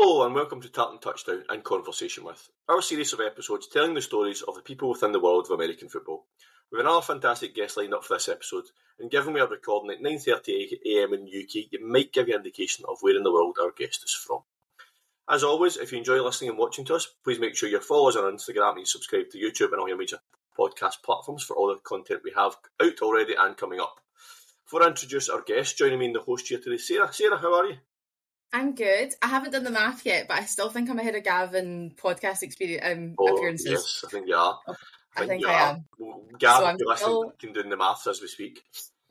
Hello and welcome to Tartan Touchdown and Conversation With, our series of episodes telling the stories of the people within the world of American football. We have another fantastic guest lined up for this episode, and given we are recording at 9:30am in the UK, it might give you an indication of where in the world our guest is from. As always, if you enjoy listening and watching to us, please make sure you follow us on Instagram and subscribe to YouTube and all your major podcast platforms for all the content we have out already and coming up. Before I introduce our guest, joining me in the host chair today, Sarah. Sarah, how are you? I'm good. I haven't done the math yet, but I still think I'm ahead of Gavin podcast appearances. Yes, I think you are. I think I am. Gavin, so can do the maths as we speak.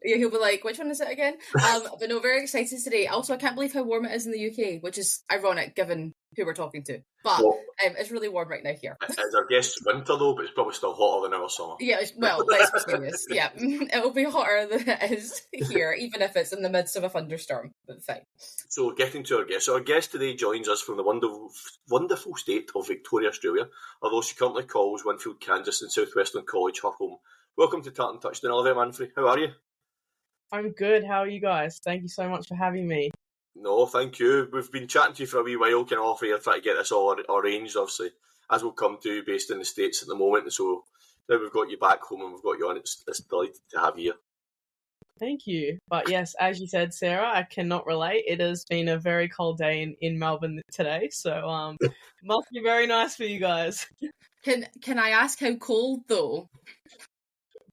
Yeah, he'll be like, which one is it again? But no, very excited today. Also, I can't believe how warm it is in the UK, which is ironic given who we're talking to. But it's really warm right now here. It's our guest's winter though, but it's probably still hotter than our summer. Yeah, well, let's be serious. Yeah, it'll be hotter than it is here, even if it's in the midst of a thunderstorm. But fine. So getting to our guest. So our guest today joins us from the wonderful state of Victoria, Australia, although she currently calls Winfield, Kansas and Southwestern College her home. Welcome to Tartan Touchdown, Olivia Manfre. How are you? I'm good. How are you guys? Thank you so much for having me. No, thank you. We've been chatting to you for a wee while, kind of off here, trying to get this all arranged, obviously, as we'll come to, based in the States at the moment. And so now we've got you back home and we've got you on. It's delighted to have you here. Thank you. But yes, as you said, Sarah, I cannot relate. It has been a very cold day in Melbourne today, so must be very nice for you guys. Can I ask how cold though?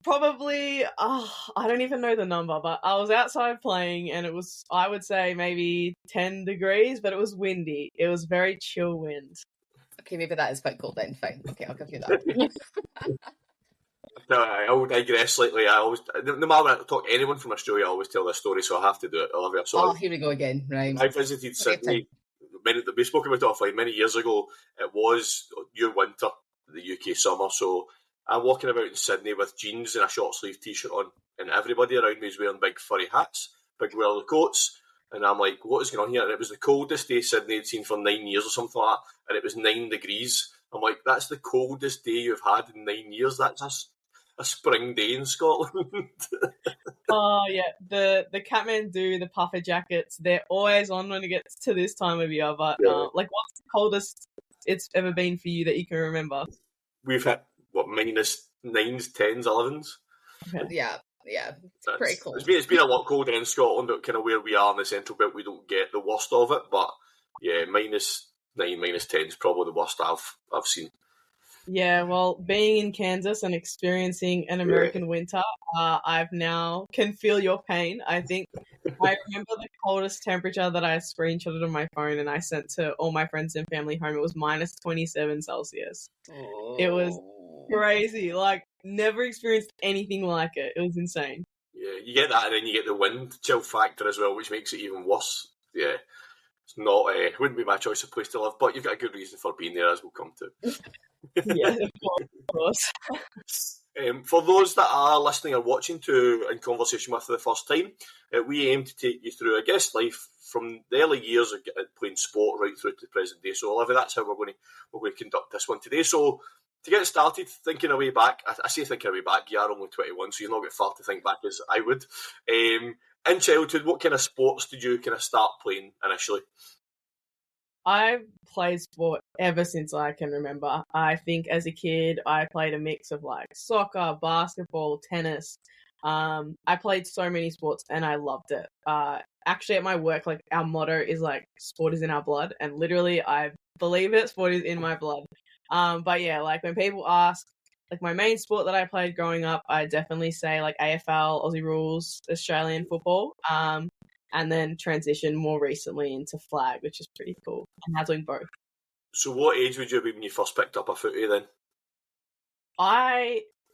Probably, I don't even know the number, but I was outside playing and it was, I would say, maybe 10 degrees, but it was windy. It was very chill wind. Okay, maybe that is quite cold then. Fine. Okay, I'll give you that. No, I will digress slightly. No matter when I talk to anyone from Australia, I always tell this story, so I have to do it, Olivia. Oh, here we go again. Right. I visited Sydney. We spoke about it offline many years ago. It was your winter, the UK summer, so I'm walking about in Sydney with jeans and a short sleeve t-shirt on, and everybody around me is wearing big furry hats, big welly coats, and I'm like, what is going on here? And it was the coldest day Sydney had seen for 9 years or something like that, and it was 9 degrees. I'm like, that's the coldest day you've had in 9 years. That's a spring day in Scotland. Oh yeah, the Kathmandu, the puffer jackets, they're always on when it gets to this time of year. But what's the coldest it's ever been for you that you can remember? We've hit -9s, 10s, 11s. Okay. Yeah, it's pretty cold. It's been a lot colder in Scotland, but kind of where we are in the central belt, we don't get the worst of it. But yeah, -9, -10 is probably the worst I've seen. Yeah, well, being in Kansas and experiencing an American winter, I've now can feel your pain. I think I remember the coldest temperature that I screenshotted on my phone and I sent to all my friends and family home. It was -27 Celsius. Oh. It was crazy. Like, never experienced anything like it. It was insane. Yeah, you get that, and then you get the wind chill factor as well, which makes it even worse. Yeah, it's not. Wouldn't be my choice of place to live, but you've got a good reason for being there, as we'll come to. Yeah, of course. For those that are listening or watching to In Conversation With for the first time, we aim to take you through, I guess, life from the early years of playing sport right through to the present day. So, Olivia, that's how we're going to conduct this one today. So, to get started, thinking away back, I say thinking away back, you are only 21, so you've not got far to think back as I would. In childhood, what kind of sports did you kind of start playing initially? I've played sport ever since I can remember. I think as a kid, I played a mix of like soccer, basketball, tennis. I played so many sports and I loved it. Actually, at my work, like our motto is like sport is in our blood, and literally, I believe it. Sport is in my blood. But yeah, like when people ask, like my main sport that I played growing up, I definitely say like AFL, Aussie Rules, Australian football. And then transition more recently into flag, which is pretty cool. And now doing both. So what age would you be when you first picked up a footy then?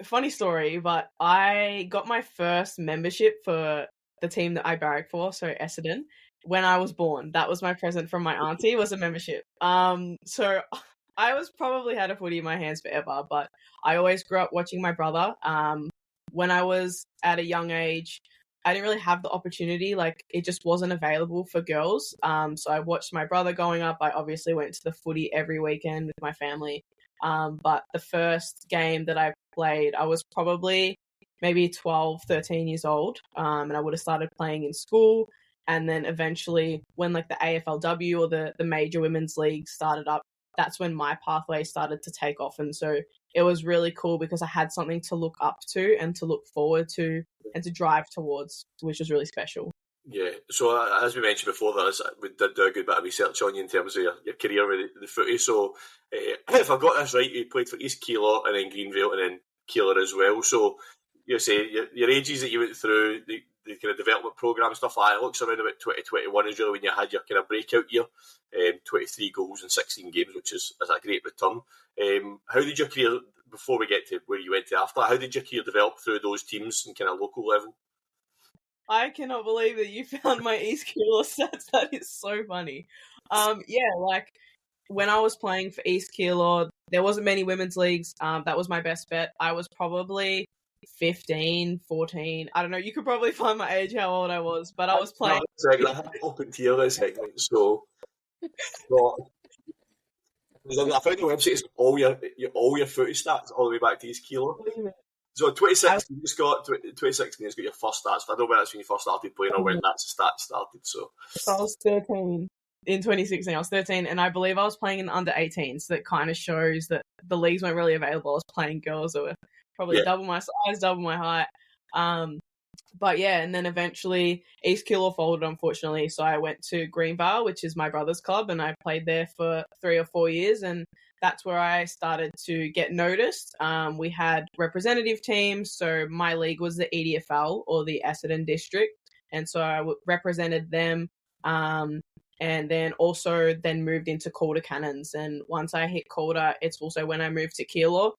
Funny story, but I got my first membership for the team that I barracked for, so Essendon, when I was born. That was my present from my auntie, was a membership. So I was probably had a footy in my hands forever, but I always grew up watching my brother. When I was at a young age, I didn't really have the opportunity, like it just wasn't available for girls. So I watched my brother growing up. I obviously went to the footy every weekend with my family. But the first game that I played, I was probably maybe 12, 13 years old. And I would have started playing in school. And then eventually when like the AFLW or the major women's league started up, that's when my pathway started to take off. And so it was really cool because I had something to look up to and to look forward to and to drive towards, which was really special. Yeah, so as we mentioned before, we did do a good bit of research on you in terms of your career with the footy. So if I got this right, you played for East Keilor and then Greenvale and then Keilor as well. So you say your ages that you went through, the kind of development programme stuff like that, it looks around about 2021 is really when you had your kind of breakout year, 23 goals in 16 games, which is a great return. How did your career, before we get to where you went to after, how did your career develop through those teams and kind of local level? I cannot believe that you found my East Keilor stats. That is so funny. Like when I was playing for East Keilor, there wasn't many women's leagues. That was my best bet. I was probably 15, 14. I don't know. You could probably find my age, how old I was, but I was playing. I have open tier this segment, so. Well, I found your website is all your footy stats all the way back to East Keilor. So 2016, it's got your first stats. I don't know when that's when you first started playing or when that's the stats started. So I was 13 in 2016. I was 13, and I believe I was playing in the under 18s. So that kind of shows that the leagues weren't really available. I was playing girls that were probably double my size, double my height. But yeah, and then eventually East Keilor folded, unfortunately. So I went to Greenvale, which is my brother's club, and I played there for 3 or 4 years. And that's where I started to get noticed. We had representative teams. So my league was the EDFL, or the Essendon District. And so I represented them. And then also moved into Calder Cannons. And once I hit Calder, it's also when I moved to Keilor.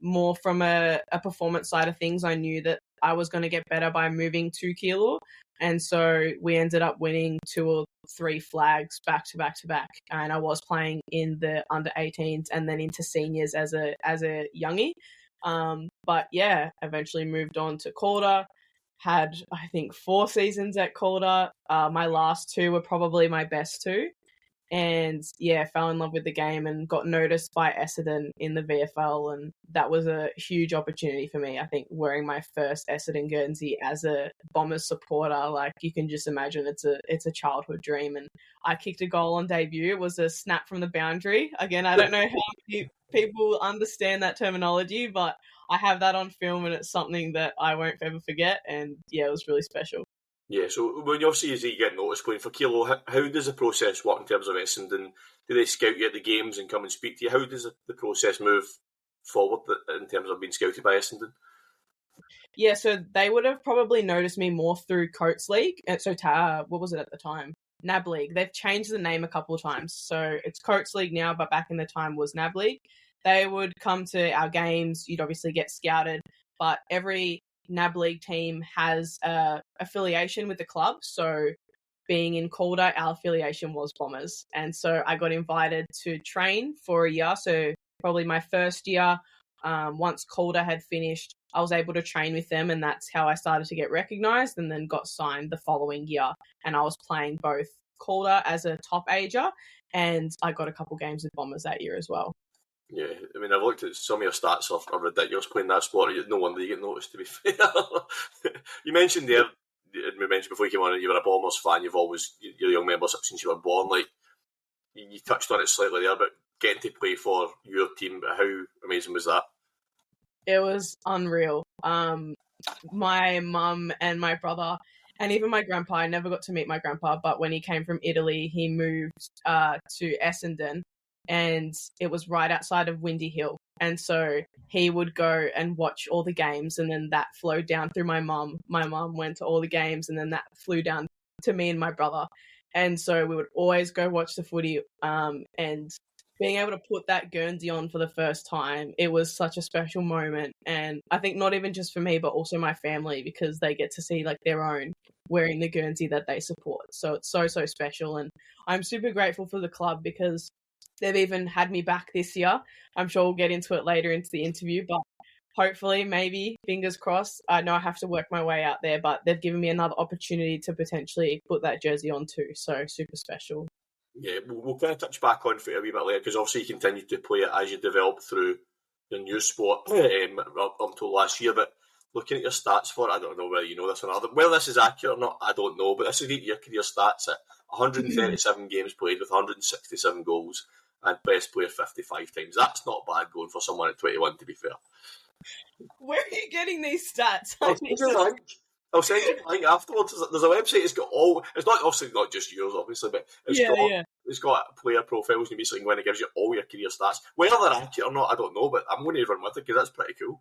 More from a performance side of things, I knew that I was going to get better by moving to Keilor. And so we ended up winning 2 or 3 flags back to back to back. And I was playing in the under 18s and then into seniors as a youngie. But yeah, eventually moved on to Calder. Had, I think, 4 seasons at Calder. My last 2 were probably my best 2. And yeah, fell in love with the game and got noticed by Essendon in the VFL, and that was a huge opportunity for me. I think wearing my first Essendon Guernsey as a Bombers supporter, like you can just imagine, it's a childhood dream. And I kicked a goal on debut. It was a snap from the boundary. Again, I don't know how many people understand that terminology, but I have that on film, and it's something that I won't ever forget. And yeah, it was really special. Yeah, so when you obviously as you get noticed playing for Keilor, how does the process work in terms of Essendon? Do they scout you at the games and come and speak to you? How does the process move forward in terms of being scouted by Essendon? Yeah, so they would have probably noticed me more through Coates League. So what was it at the time? NAB League. They've changed the name a couple of times. So it's Coates League now, but back in the time was NAB League. They would come to our games. You'd obviously get scouted, but every NAB League team has affiliation with the club. So being in Calder, our affiliation was Bombers. And so I got invited to train for a year. So probably my first year, once Calder had finished, I was able to train with them, and that's how I started to get recognised, and then got signed the following year. And I was playing both Calder as a top ager, and I got a couple games with Bombers that year as well. Yeah, I mean, I've looked at some of your stats are ridiculous playing that sport. No wonder you get noticed, to be fair. You mentioned there, we mentioned before you came on, you were a Bombers fan. You're a young member since you were born. Like, you touched on it slightly there, but getting to play for your team, how amazing was that? It was unreal. My mum and my brother, and even my grandpa, I never got to meet my grandpa, but when he came from Italy, he moved to Essendon, and it was right outside of Windy Hill. And so he would go and watch all the games, and then that flowed down through my mum. My mum went to all the games, and then that flew down to me and my brother. And so we would always go watch the footy, and being able to put that Guernsey on for the first time, it was such a special moment. And I think not even just for me, but also my family, because they get to see like their own wearing the Guernsey that they support. So it's so, so special. And I'm super grateful for the club because they've even had me back this year. I'm sure we'll get into it later into the interview, but hopefully, maybe, fingers crossed. I know I have to work my way out there, but they've given me another opportunity to potentially put that jersey on too. So super special. Yeah, we'll kind of touch back on it a wee bit later, because obviously you continued to play it as you developed through your new sport up until last year. But looking at your stats for it, I don't know whether you know this or not. Whether this is accurate or not, I don't know. But this is your career stats at 137 games played with 167 goals and best player 55 times. That's not bad going for someone at 21, to be fair. Where are you getting these stats? I'll send you a link afterwards. There's a website. It's got all. It's not obviously not just yours, obviously, but it's got player profiles and basically when it gives you all your career stats. Whether they're accurate or not, I don't know, but I'm going to run with it because that's pretty cool.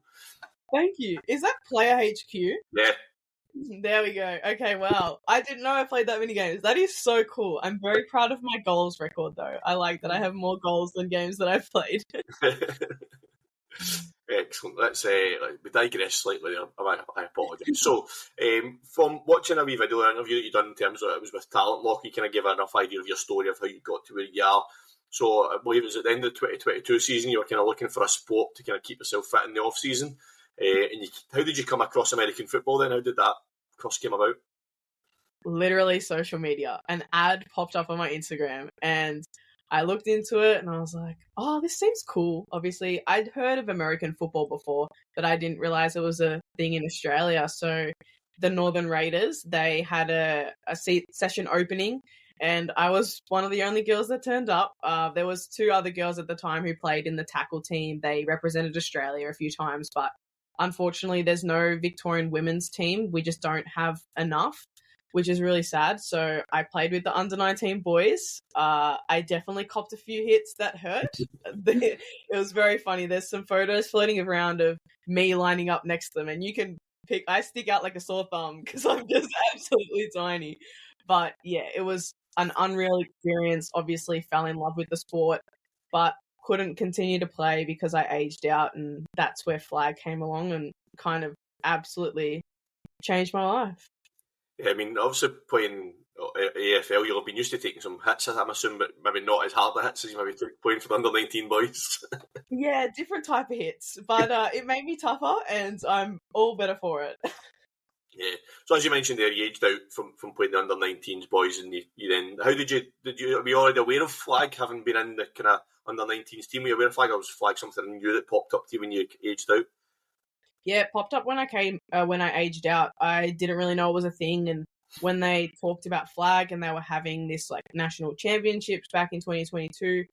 Thank you. Is that Player HQ? Yeah. There we go. Okay, wow. I didn't know I played that many games. That is so cool. I'm very proud of my goals record, though. I like that I have more goals than games that I've played. Excellent. Let's we digress slightly there. I apologise. So, from watching a wee video interview that you done in terms of it was with Talent Lock, you kind of give an enough idea of your story of how you got to where you are. So, I believe it was at the end of the 2022 season, you were kind of looking for a sport to kind of keep yourself fit in the off season. How did you come across American football then? How did that cross came about? Literally social media. An ad popped up on my Instagram and I looked into it and I was like, oh, this seems cool. Obviously, I'd heard of American football before, but I didn't realize it was a thing in Australia. So the Northern Raiders, they had a session opening and I was one of the only girls that turned up. There was 2 other girls at the time who played in the tackle team. They represented Australia a few times, but unfortunately, there's no Victorian women's team. We just don't have enough, which is really sad. So I played with the under-19 boys. I definitely copped a few hits that hurt. It was very funny. There's some photos floating around of me lining up next to them, and you can pick. I stick out like a sore thumb because I'm just absolutely tiny. But yeah, it was an unreal experience. Obviously, fell in love with the sport, but couldn't continue to play because I aged out, and that's where flag came along and kind of absolutely changed my life. Yeah, I mean, obviously playing AFL, you'll have been used to taking some hits, I'm assuming, but maybe not as hard a hits as you maybe took playing for the under-19 boys. Yeah, different type of hits, but it made me tougher, and I'm all better for it. Yeah. So as you mentioned there, you aged out from playing the under-19s boys, and you then, how did you were you already aware of flag, having been in the kind of under-19s team? Were you aware of flag, or was flag something new that popped up to you when you aged out? Yeah, it popped up when I aged out. I didn't really know it was a thing, and when they talked about flag and they were having this like national championships back in 2022,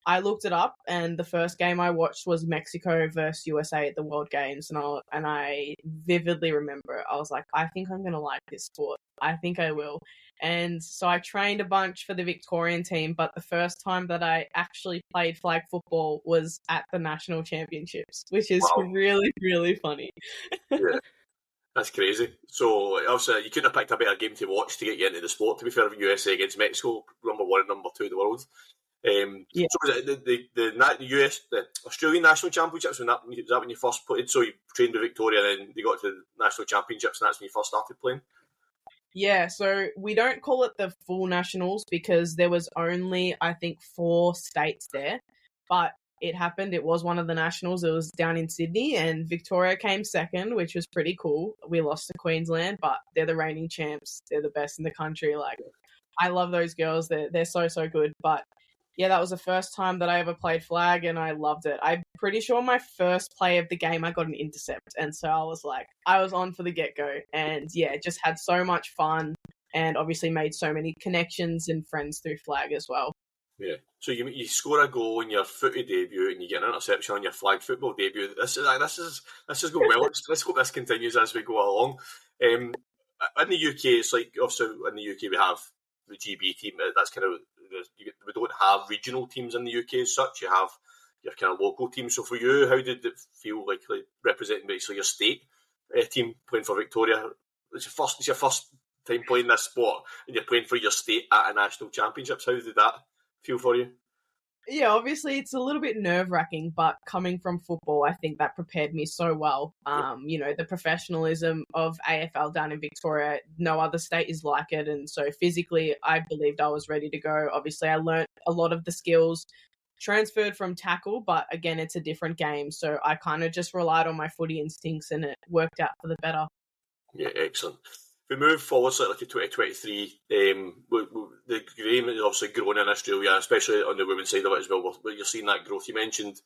I looked it up, and the first game I watched was Mexico versus USA at the World Games, and I vividly remember it. I was like, I think I'm going to like this sport. I think I will. And so I trained a bunch for the Victorian team, but the first time that I actually played flag football was at the national championships, which is really, really funny. Yeah. That's crazy. So, obviously, you couldn't have picked a better game to watch to get you into the sport, to be fair, USA against Mexico, number 1 and number 2 in the world. Yeah. So, was it the Australian National Championships, was that when you first played? So, you trained with Victoria, then you got to the National Championships, and that's when you first started playing? Yeah, so we don't call it the full nationals because there was only, I think, 4 states there, but it happened. It was one of the nationals. It was down in Sydney, and Victoria came second, which was pretty cool. We lost to Queensland, but they're the reigning champs. They're the best in the country. Like, I love those girls. They're so, so good. But yeah, that was the first time that I ever played flag, and I loved it. I'm pretty sure my first play of the game, I got an intercept, and so I was on for the get-go, and yeah, just had so much fun, and obviously made so many connections and friends through flag as well. Yeah. So you score a goal in your footy debut and you get an interception on your flag football debut. This is going well. Let's hope this continues as we go along. In the UK, it's like also in the UK we have the GB team. That's kind of we don't have regional teams in the UK as such. You have your kind of local team. So for you, how did it feel like representing basically your state team playing for Victoria? It's your first time playing this sport and you're playing for your state at a national championships. How did that feel for you? Yeah, obviously it's a little bit nerve-wracking, but coming from football, I think that prepared me so well. The professionalism of AFL down in Victoria, no other state is like it, and so physically I believed I was ready to go. Obviously I learnt a lot of the skills transferred from tackle, but again, it's a different game, so I kind of just relied on my footy instincts and it worked out for the better. Yeah, excellent. If we move forward slightly to 2023, the game has obviously grown in Australia, especially on the women's side of it as well. You're seeing that growth. You mentioned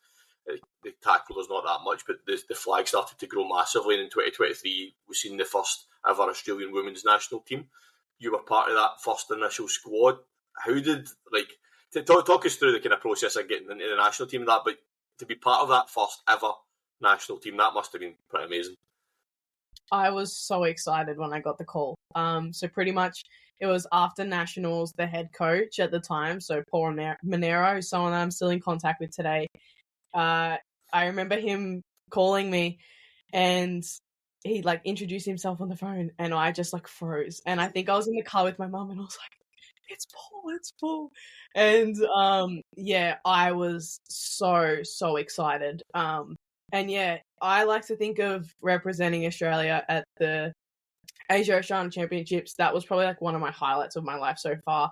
the tackler's not that much, but the flag started to grow massively, and in 2023 we've seen the first ever Australian women's national team. You were part of that first initial squad. How did, talk us through the kind of process of getting into the national team and that, but to be part of that first ever national team, that must have been pretty amazing. I was so excited when I got the call. So pretty much it was after nationals, the head coach at the time, so Paul Monero, who's someone that I'm still in contact with today. I remember him calling me, and he introduced himself on the phone, and I just froze. And I think I was in the car with my mum, and I was like, it's Paul. And yeah, I was so excited. And yeah, I like to think of representing Australia at the Asia Oceania Championships. That was probably one of my highlights of my life so far.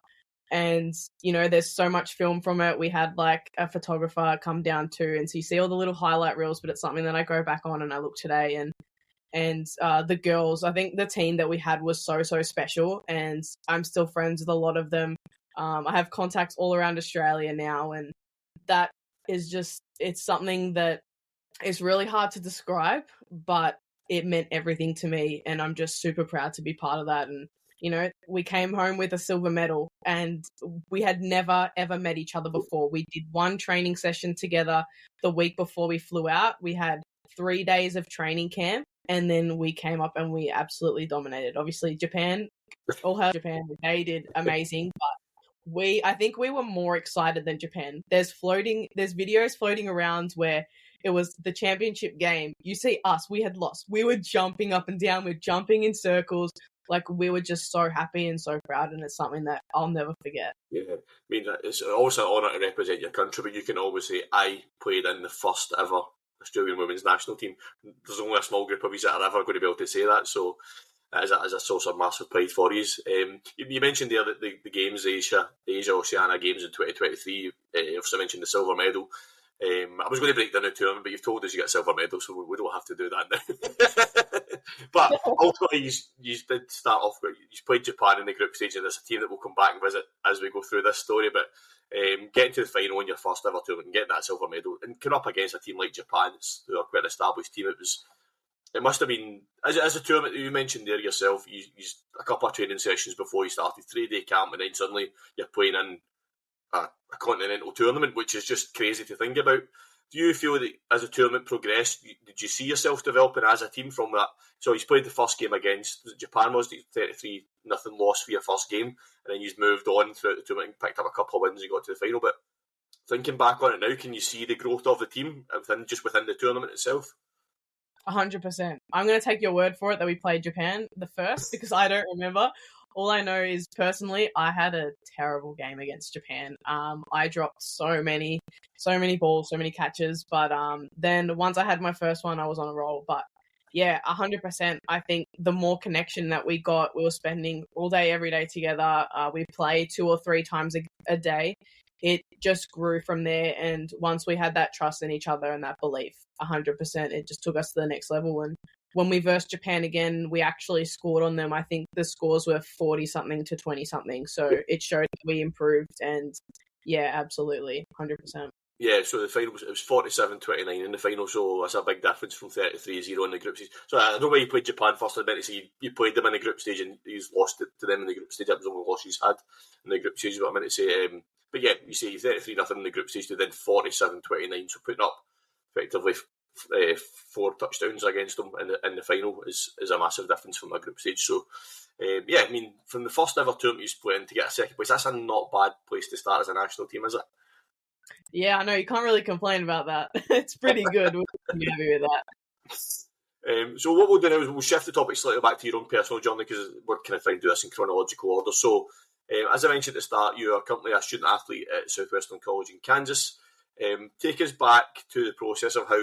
And, there's so much film from it. We had a photographer come down too. And so you see all the little highlight reels, but it's something that I go back on and I look today. And the girls, I think the team that we had was so special. And I'm still friends with a lot of them. I have contacts all around Australia now. And that is just, it's something that is really hard to describe, but it meant everything to me. And I'm just super proud to be part of that. And we came home with a silver medal, and we had never, ever met each other before. We did one training session together the week before we flew out. We had 3 days of training camp, and then we came up and we absolutely dominated. Obviously, Japan, all hail Japan, they did amazing, but I think we were more excited than Japan. There's videos floating around where it was the championship game. You see us, we had lost. We were jumping up and down. We're jumping in circles. We were just so happy and so proud, and it's something that I'll never forget. Yeah, I mean, it's always an honour to represent your country, but you can always say, I played in the first ever Australian women's national team. There's only a small group of us that are ever going to be able to say that, so that is a source of massive pride for you. You mentioned there that the games, the Asia Oceania Games in 2023, obviously mentioned the silver medal. I was going to break down the tournament, but you've told us you got a silver medal, so we don't have to do that now. But ultimately, you did start off with, you played Japan in the group stage, and it's a team that we'll come back and visit as we go through this story. But getting to the final in your first ever tournament and getting that silver medal and coming up against a team like Japan, who are quite an established team, it must have been, as a tournament that you mentioned there yourself, you used a couple of training sessions before you started, 3-day camp, and then suddenly you're playing in a continental tournament, which is just crazy to think about. Do you feel that as the tournament progressed, did you see yourself developing as a team from that? So you played the first game against Japan, was it 33-0 loss for your first game, and then you've moved on throughout the tournament and picked up a couple of wins and got to the final. But thinking back on it now, can you see the growth of the team within the tournament itself? 100%. I'm going to take your word for it that we played Japan the first, because I don't remember. All I know is, personally, I had a terrible game against Japan. I dropped so many balls, so many catches. But then once I had my first one, I was on a roll. But yeah, 100%. I think the more connection that we got, we were spending all day, every day together. We play 2 or 3 times a day. It just grew from there. And once we had that trust in each other and that belief, 100%, it just took us to the next level. And when we versed Japan again, we actually scored on them. I think the scores were 40-something to 20-something. So it showed that we improved. And yeah, absolutely, 100%. Yeah, so the final was 47-29 in the final, so that's a big difference from 33-0 in the group stage. So I don't know why you played Japan first. I meant to say you played them in the group stage and you lost it to them in the group stage. That was the only loss you had in the group stage, is what I meant to say. But yeah, you say 33-0 in the group stage to then 47-29, so putting up effectively 4 touchdowns against them in the final is a massive difference from a group stage. So yeah, I mean, from the first ever tournament you split in to get a second place, that's a not bad place to start as a national team, is it? Yeah, I know, you can't really complain about that. It's pretty good. We're happy with that. So what we'll do now is we'll shift the topic slightly back to your own personal journey, because we're kind of trying to do this in chronological order. So as I mentioned at the start, you are currently a student athlete at Southwestern College in Kansas. Take us back to the process of how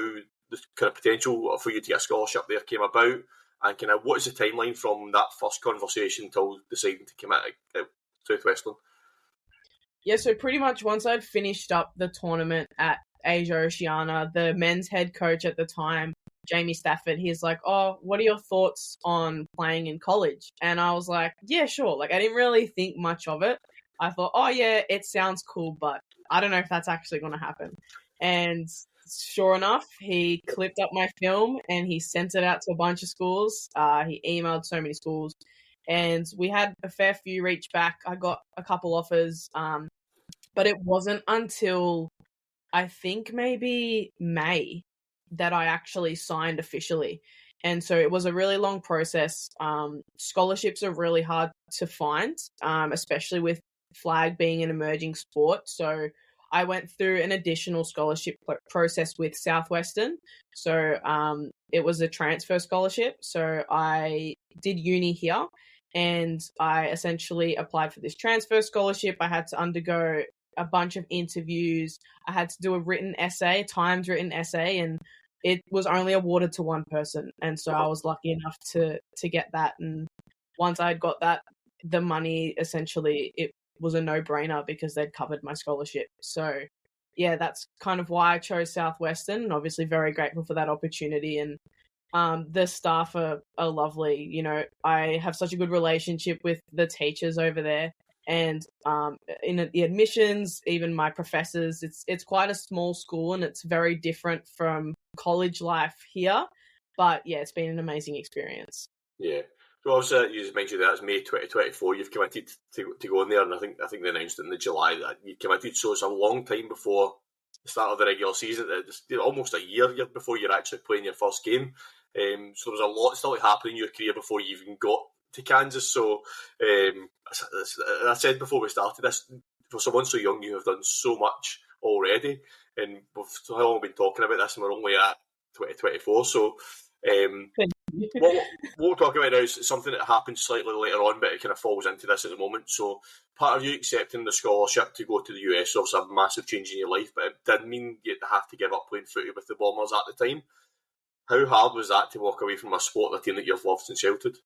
the kind of potential for you to get a scholarship there came about, and kind of what is the timeline from that first conversation till deciding to commit at Southwestern? Yeah, so pretty much once I'd finished up the tournament at Asia Oceania, the men's head coach at the time, Jamie Stafford, he's like, oh, what are your thoughts on playing in college? And I was like, yeah, sure. I didn't really think much of it. I thought, oh yeah, it sounds cool, but I don't know if that's actually going to happen. And sure enough, he clipped up my film and he sent it out to a bunch of schools. He emailed so many schools, and we had a fair few reach back. I got a couple offers, but it wasn't until I think maybe May that I actually signed officially. And so it was a really long process. Scholarships are really hard to find, especially with flag being an emerging sport. So I went through an additional scholarship process with Southwestern. So it was a transfer scholarship. So I did uni here and I essentially applied for this transfer scholarship. I had to undergo a bunch of interviews. I had to do a written essay, a Times written essay, and it was only awarded to one person. And so I was lucky enough to get that. And once I had got that, the money, essentially, it was a no-brainer because they'd covered my scholarship. So yeah, that's kind of why I chose Southwestern, and obviously very grateful for that opportunity. And the staff are lovely. You know, I have such a good relationship with the teachers over there. And in the admissions, even my professors, it's quite a small school and it's very different from college life here. But yeah, it's been an amazing experience. Yeah. So obviously, you just mentioned that it's May 2024. You've committed to go in there, and I think they announced it in the July that you committed. So it's a long time before the start of the regular season. It's almost a year before you're actually playing your first game. So there's a lot still to happen in your career before you even got to Kansas. So as I said before we started this, for someone so young, you have done so much already, and we've how long been talking about this, and we're only at 2024. So what we'll talk about now is something that happens slightly later on, but it kind of falls into this at the moment. So part of you accepting the scholarship to go to the US was a massive change in your life, but it did mean you have to give up playing footy with the Bombers at the time. How hard was that to walk away from a sport, a team that you've loved since childhood?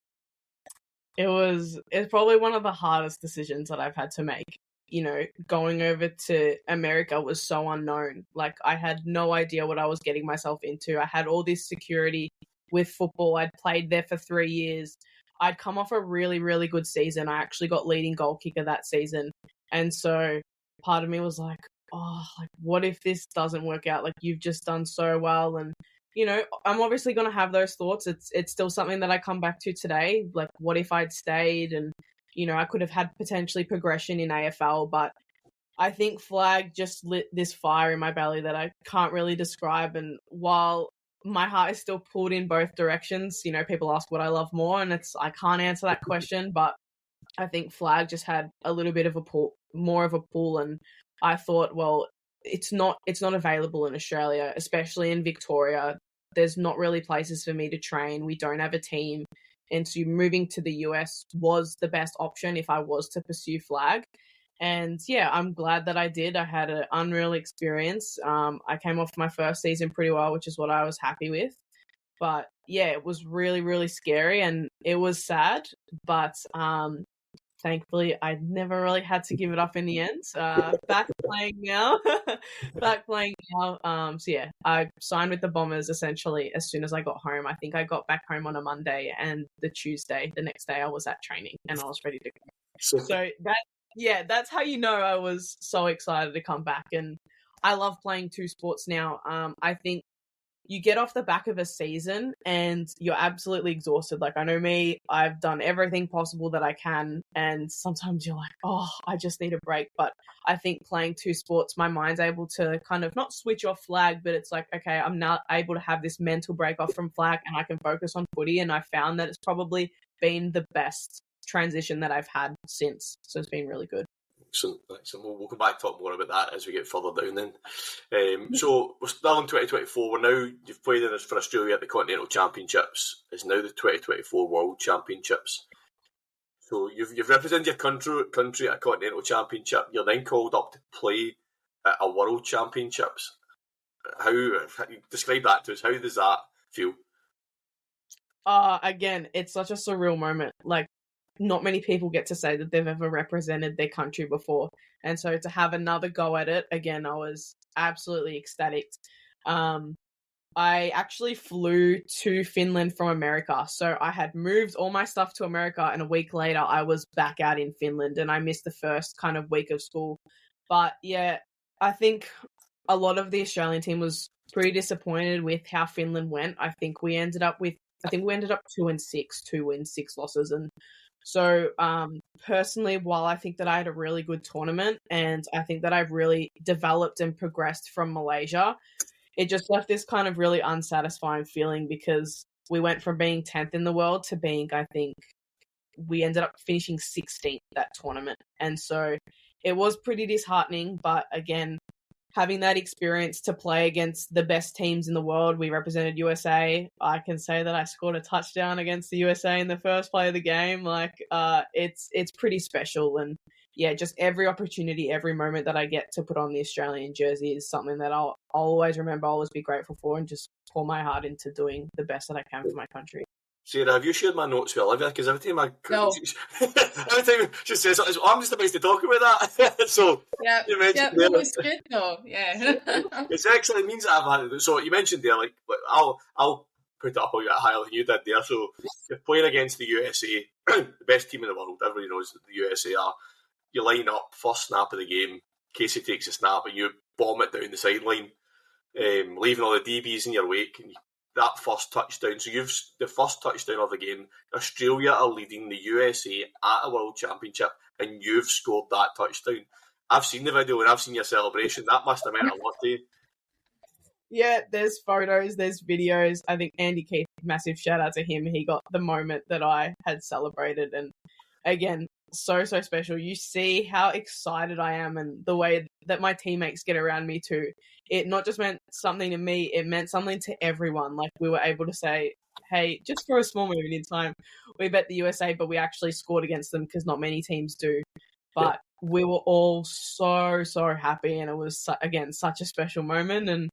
It's probably one of the hardest decisions that I've had to make. You know, going over to America was so unknown. Like, I had no idea what I was getting myself into. I had all this security with football. I'd played there for 3 years. I'd come off a really, really good season. I actually got leading goal kicker that season. And so part of me was like, oh, like, what if this doesn't work out? Like, you've just done so well. And you know, I'm obviously going to have those thoughts. It's still something that I come back to today. Like, what if I'd stayed and, you know, I could have had potentially progression in AFL, but I think flag just lit this fire in my belly that I can't really describe. And while my heart is still pulled in both directions, you know, people ask what I love more, and I can't answer that question, but I think flag just had a little bit of a pull, more of a pull. And I thought, well, it's not available in Australia, especially in Victoria. There's not really places for me to train. We don't have a team. And so moving to the US was the best option if I was to pursue flag. And yeah, I'm glad that I did. I had an unreal experience. I came off my first season pretty well, which is what I was happy with. But yeah, it was really, really scary and it was sad. But thankfully, I never really had to give it up in the end. Back playing now. So yeah, I signed with the Bombers essentially as soon as I got home. I think I got back home on a Monday, and the next day, I was at training and I was ready to go. So that's how you know I was so excited to come back. And I love playing two sports now. I think you get off the back of a season and you're absolutely exhausted. Like, I know me, I've done everything possible that I can. And sometimes you're like, oh, I just need a break. But I think playing two sports, my mind's able to kind of not switch off flag, but it's like, okay, I'm now able to have this mental break off from flag and I can focus on footy. And I found that it's probably been the best transition that I've had since. So it's been really good. Excellent. We'll come back and talk more about that as we get further down then. So we're still in 2024. You've played for Australia at the Continental Championships. It's now the 2024 World Championships. So you've represented your country at a Continental Championship. You're then called up to play at a World Championships. How describe that to us? How does that feel? Again, it's such a surreal moment. Like, not many people get to say that they've ever represented their country before. And so to have another go at it, again, I was absolutely ecstatic. I actually flew to Finland from America. So I had moved all my stuff to America, and a week later I was back out in Finland, and I missed the first kind of week of school. But yeah, I think a lot of the Australian team was pretty disappointed with how Finland went. I think we ended up 2-6, 2 wins, 6 losses. And so personally, while I think that I had a really good tournament and I think that I've really developed and progressed from Malaysia, it just left this kind of really unsatisfying feeling because we went from being 10th in the world to being, I think, we ended up finishing 16th that tournament. And so it was pretty disheartening, but again, having that experience to play against the best teams in the world, we represented USA. I can say that I scored a touchdown against the USA in the first play of the game. It's pretty special. And yeah, just every opportunity, every moment that I get to put on the Australian jersey is something that I'll always remember, always be grateful for, and just pour my heart into doing the best that I can for my country. Sarah, have you shared my notes with Olivia? Because every time No. every time she says something, I'm just about to talk about that. So you mentioned there, it's good though. Yeah, it's excellent. It means that I've had it. So you mentioned there, like I'll put it up a bit higher than you did there. So you're playing against the USA, the best team in the world. Everybody knows that the USA are. You line up, first snap of the game. Casey takes a snap, and you bomb it down the sideline, leaving all the DBs in your wake. And that first touchdown. So you've the first touchdown of the game. Australia are leading the USA at a World Championship, and you've scored that touchdown. I've seen the video and I've seen your celebration. That must have meant a lot to you. Yeah, there's photos, there's videos. I think Andy Keith, massive shout out to him. He got the moment that I had celebrated, and again, so special. You see how excited I am and the way that my teammates get around me too. It not just meant something to me, it meant something to everyone. Like, we were able to say, hey, just for a small moment in time, we bet the USA, but we actually scored against them because not many teams do. But we were all so happy, and it was, again, such a special moment, and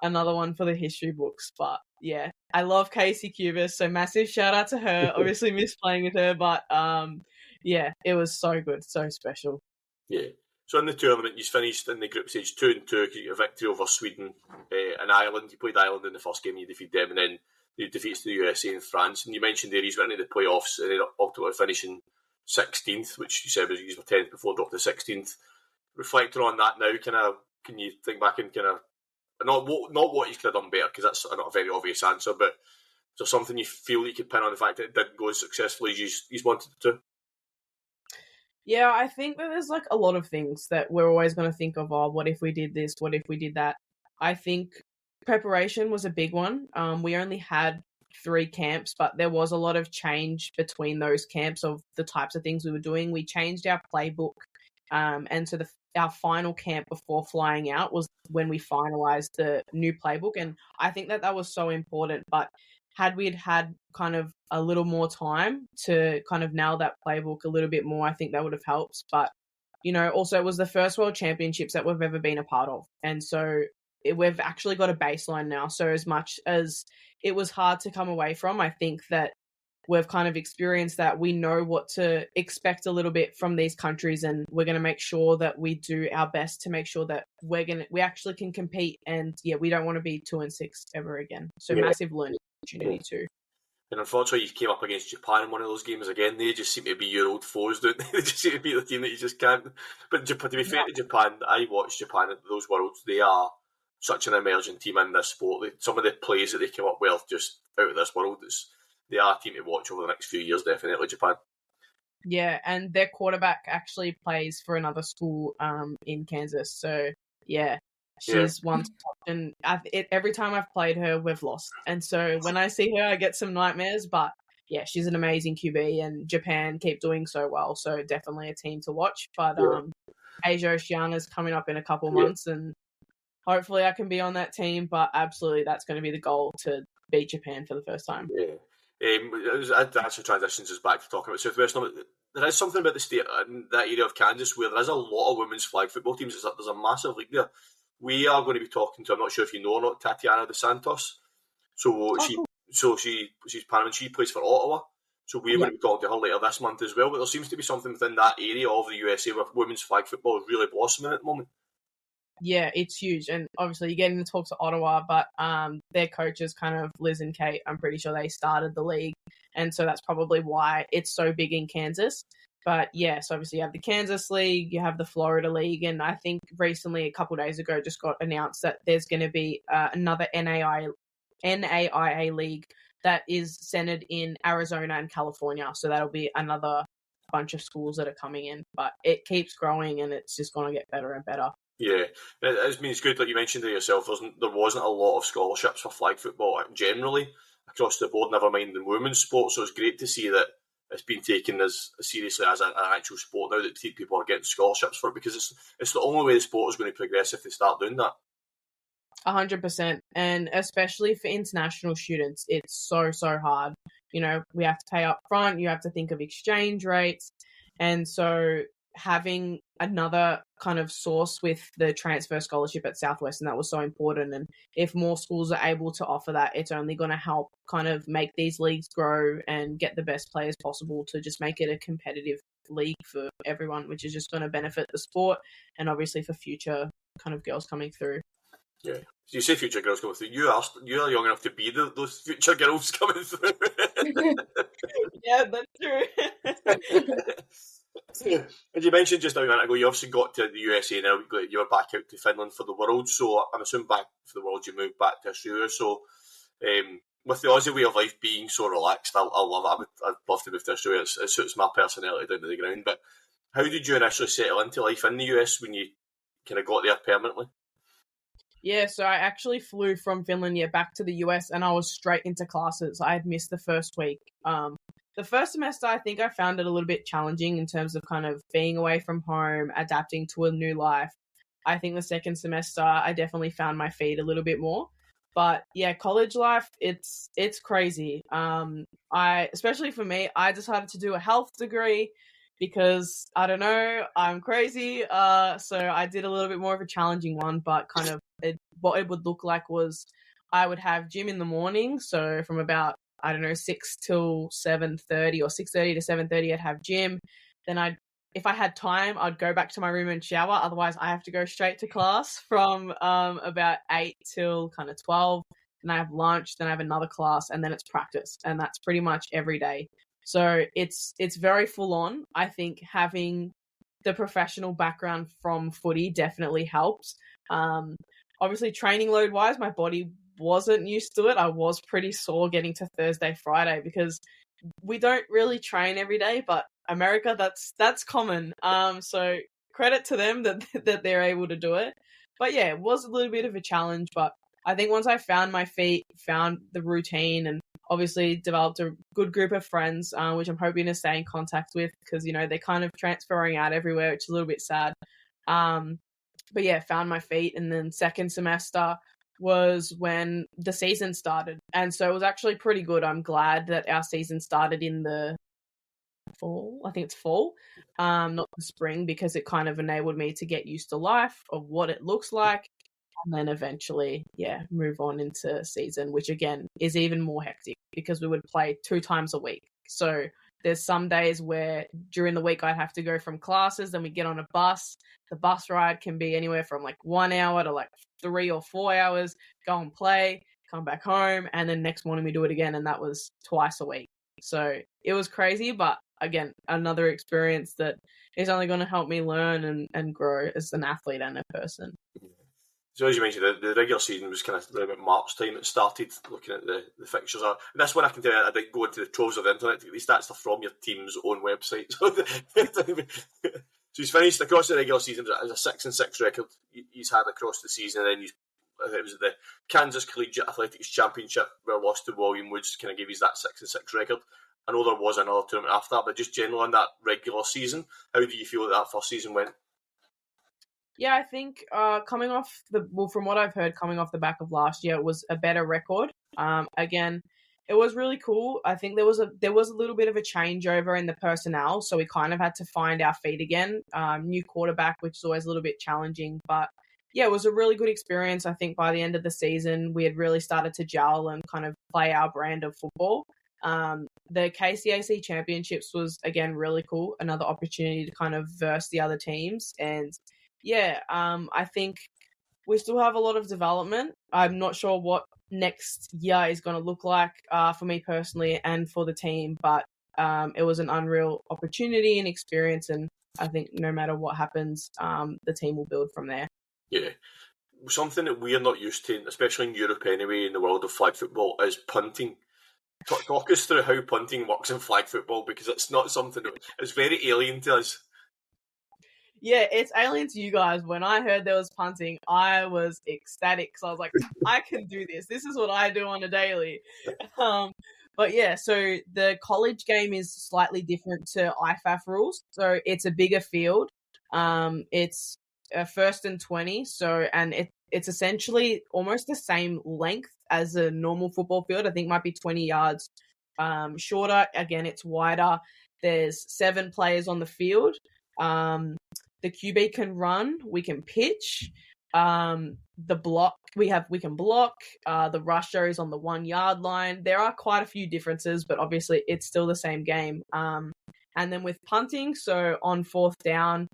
another one for the history books. But yeah, I love Casey Cubis, so massive shout out to her. Obviously miss playing with her, but yeah, it was so good, so special. Yeah. So in the tournament, you finished in the group stage 2-2. You get a victory over Sweden and Ireland. You played Ireland in the first game, you defeat them, and then you defeats the USA and France. And you mentioned there he's went into the playoffs and ended up ultimately finishing 16th, which you said was you were 10th before, dropped to 16th. Reflecting on that now, can you think back and not what you could have done better, because that's not a very obvious answer, but is there something you feel you could pin on the fact that it didn't go as successfully as you wanted it to? Yeah, I think that there's a lot of things that we're always going to think of, what if we did this, what if we did that. I think preparation was a big one. We only had 3 camps, but there was a lot of change between those camps of the types of things we were doing. We changed our playbook, and so our final camp before flying out was when we finalized the new playbook, and I think that was so important. But had we had kind of a little more time to kind of nail that playbook a little bit more, I think that would have helped. But, also it was the first World Championships that we've ever been a part of. And so we've actually got a baseline now. So as much as it was hard to come away from, I think that we've kind of experienced that. We know what to expect a little bit from these countries, and we're going to make sure that we do our best to make sure that we actually can compete. And yeah, we don't want to be 2-6 ever again. So massive learning opportunity too. And unfortunately, you came up against Japan in one of those games again. They just seem to be your old foes, don't they? They just seem to be the team that you just can't. But to be fair to Japan, I watched Japan at those Worlds. They are such an emerging team in this sport. Some of the plays that they came up with, just out of this world. They are a team to watch over the next few years, definitely, Japan. Yeah, and their quarterback actually plays for another school in Kansas. So, yeah, she's won. And every time I've played her, we've lost. And so when I see her, I get some nightmares. But, yeah, she's an amazing QB, and Japan keep doing so well. So definitely a team to watch. But Asia Oceania's coming up in a couple months, and hopefully I can be on that team. But absolutely, that's going to be the goal, to beat Japan for the first time. Yeah. That actually transitions us back to talking about Southwestern. There is something about the state, that area of Kansas, where there is a lot of women's flag football teams. There's a massive league there. We are going to be talking to, I'm not sure if you know or not, Tatiana dos Santos. So she's Panamanian. She plays for Ottawa. So we're going to be talking to her later this month as well. But there seems to be something within that area of the USA where women's flag football is really blossoming at the moment. Yeah, it's huge. And obviously you're getting to talk to Ottawa, but their coaches, kind of Liz and Kate, I'm pretty sure they started the league. And so that's probably why it's so big in Kansas. But yeah, so obviously you have the Kansas League, you have the Florida League, and I think recently, a couple of days ago, just got announced that there's going to be another NAIA league that is centered in Arizona and California. So that'll be another bunch of schools that are coming in. But it keeps growing, and it's just going to get better and better. Yeah, it's good that you mentioned it yourself. There wasn't a lot of scholarships for flag football generally across the board, never mind in women's sport. So it's great to see that it's been taken as seriously as an actual sport now, that people are getting scholarships for it, because it's the only way the sport is going to progress if they start doing that. 100%. And especially for international students, it's so hard. You know, we have to pay up front, you have to think of exchange rates. And so having another kind of source with the transfer scholarship at Southwestern, that was so important. And if more schools are able to offer that, it's only going to help kind of make these leagues grow and get the best players possible to just make it a competitive league for everyone, which is just going to benefit the sport and obviously for future kind of girls coming through. Yeah. You say future girls coming through. You are young enough to be those future girls coming through. Yeah, that's true. As you mentioned just a minute ago, you obviously got to the USA now. You were back out to Finland for the World, so I'm assuming back for the World you moved back to Australia. So with the Aussie way of life being so relaxed, I love it. I'd love to move to Australia. It suits my personality down to the ground. But how did you initially settle into life in the US when you kind of got there permanently? Yeah, so I actually flew from Finland back to the US, and I was straight into classes. I had missed the first week. The first semester, I think I found it a little bit challenging in terms of kind of being away from home, adapting to a new life. I think the second semester, I definitely found my feet a little bit more. But yeah, college life, it's crazy. Especially for me, I decided to do a health degree because, I don't know, I'm crazy. So I did a little bit more of a challenging one, but kind of what it would look like was I would have gym in the morning. So from about, I don't know, 6 till 7:30 or 6:30 to 7:30, I'd have gym. Then if I had time, I'd go back to my room and shower. Otherwise, I have to go straight to class from about 8 till kind of 12. Then I have lunch, then I have another class, and then it's practice. And that's pretty much every day. So it's very full on. I think having the professional background from footy definitely helps. Obviously, training load wise, my body wasn't used to it. I was pretty sore getting to Thursday, Friday, because we don't really train every day, but America, that's common. So credit to them that they're able to do it. But yeah, it was a little bit of a challenge, but I think once I found my feet, found the routine, and obviously developed a good group of friends, which I'm hoping to stay in contact with, because, you know, they're kind of transferring out everywhere, which is a little bit sad. But yeah, found my feet. And then second semester was when the season started. And so it was actually pretty good. I'm glad that our season started in the fall. I think it's fall, not the spring, because it kind of enabled me to get used to life, of what it looks like. And then eventually, move on into season, which again is even more hectic because we would play 2 times a week. So there's some days where during the week I'd have to go from classes, then we get on a bus. The bus ride can be anywhere from like 1 hour to like 3 or 4 hours, go and play, come back home, and then next morning we do it again. And that was twice a week. So it was crazy, but again, another experience that is only going to help me learn and grow as an athlete and a person. So as you mentioned, the regular season was kind of about March time it started, looking at the fixtures. And that's when I can tell you I didn't go into the troves of the internet to get these stats from your team's own website. So he's finished across the regular season as a 6-6 record he's had across the season, and then it was the Kansas Collegiate Athletics Championship where lost to William Woods kind of gave us that 6-6 record. I know there was another tournament after that, but just generally on that regular season, how do you feel that first season went? Yeah, I think coming off from what I've heard, coming off the back of last year, it was a better record. Again, it was really cool. I think there was a little bit of a changeover in the personnel, so we kind of had to find our feet again. New quarterback, which is always a little bit challenging, but yeah, it was a really good experience. I think by the end of the season, we had really started to gel and kind of play our brand of football. The KCAC Championships was, again, really cool. Another opportunity to kind of verse the other teams. And yeah, I think we still have a lot of development. I'm not sure what next year is going to look like for me personally and for the team, but it was an unreal opportunity and experience, and I think no matter what happens, the team will build from there. Yeah. Something that we're not used to, especially in Europe anyway, in the world of flag football, is punting. Talk us through how punting works in flag football, because it's not something that is very alien to us. Yeah, it's alien to you guys. When I heard there was punting, I was ecstatic because I was like, I can do this. This is what I do on a daily. But yeah, so the college game is slightly different to IFAF rules. So it's a bigger field. It's first and 20. And it's essentially almost the same length as a normal football field. I think it might be 20 yards shorter. Again, it's wider. There's 7 players on the field. The QB can run. We can pitch. The block we can block. The rusher is on the 1 yard line. There are quite a few differences, but obviously it's still the same game. And then with punting, so on 4th down,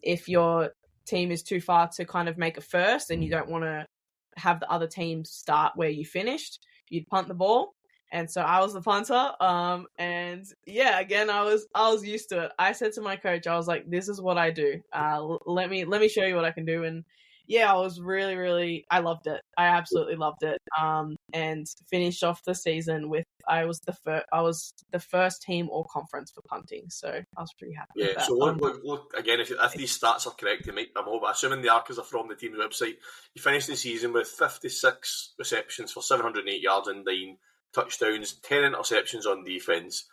if your team is too far to kind of make a first and you don't want to have the other team start where you finished, you'd punt the ball. And so I was the punter. And yeah, again, I was used to it. I said to my coach, I was like, this is what I do. Let me show you what I can do. And yeah, I was really, I loved it. I absolutely loved it. And finished off the season with, I was the first team all conference for punting. So I was pretty happy with that. So look again, if these stats are correct, I'm assuming they are because they're from the team's website. You finished the season with 56 receptions for 708 yards and 9 touchdowns, 10 interceptions on defence,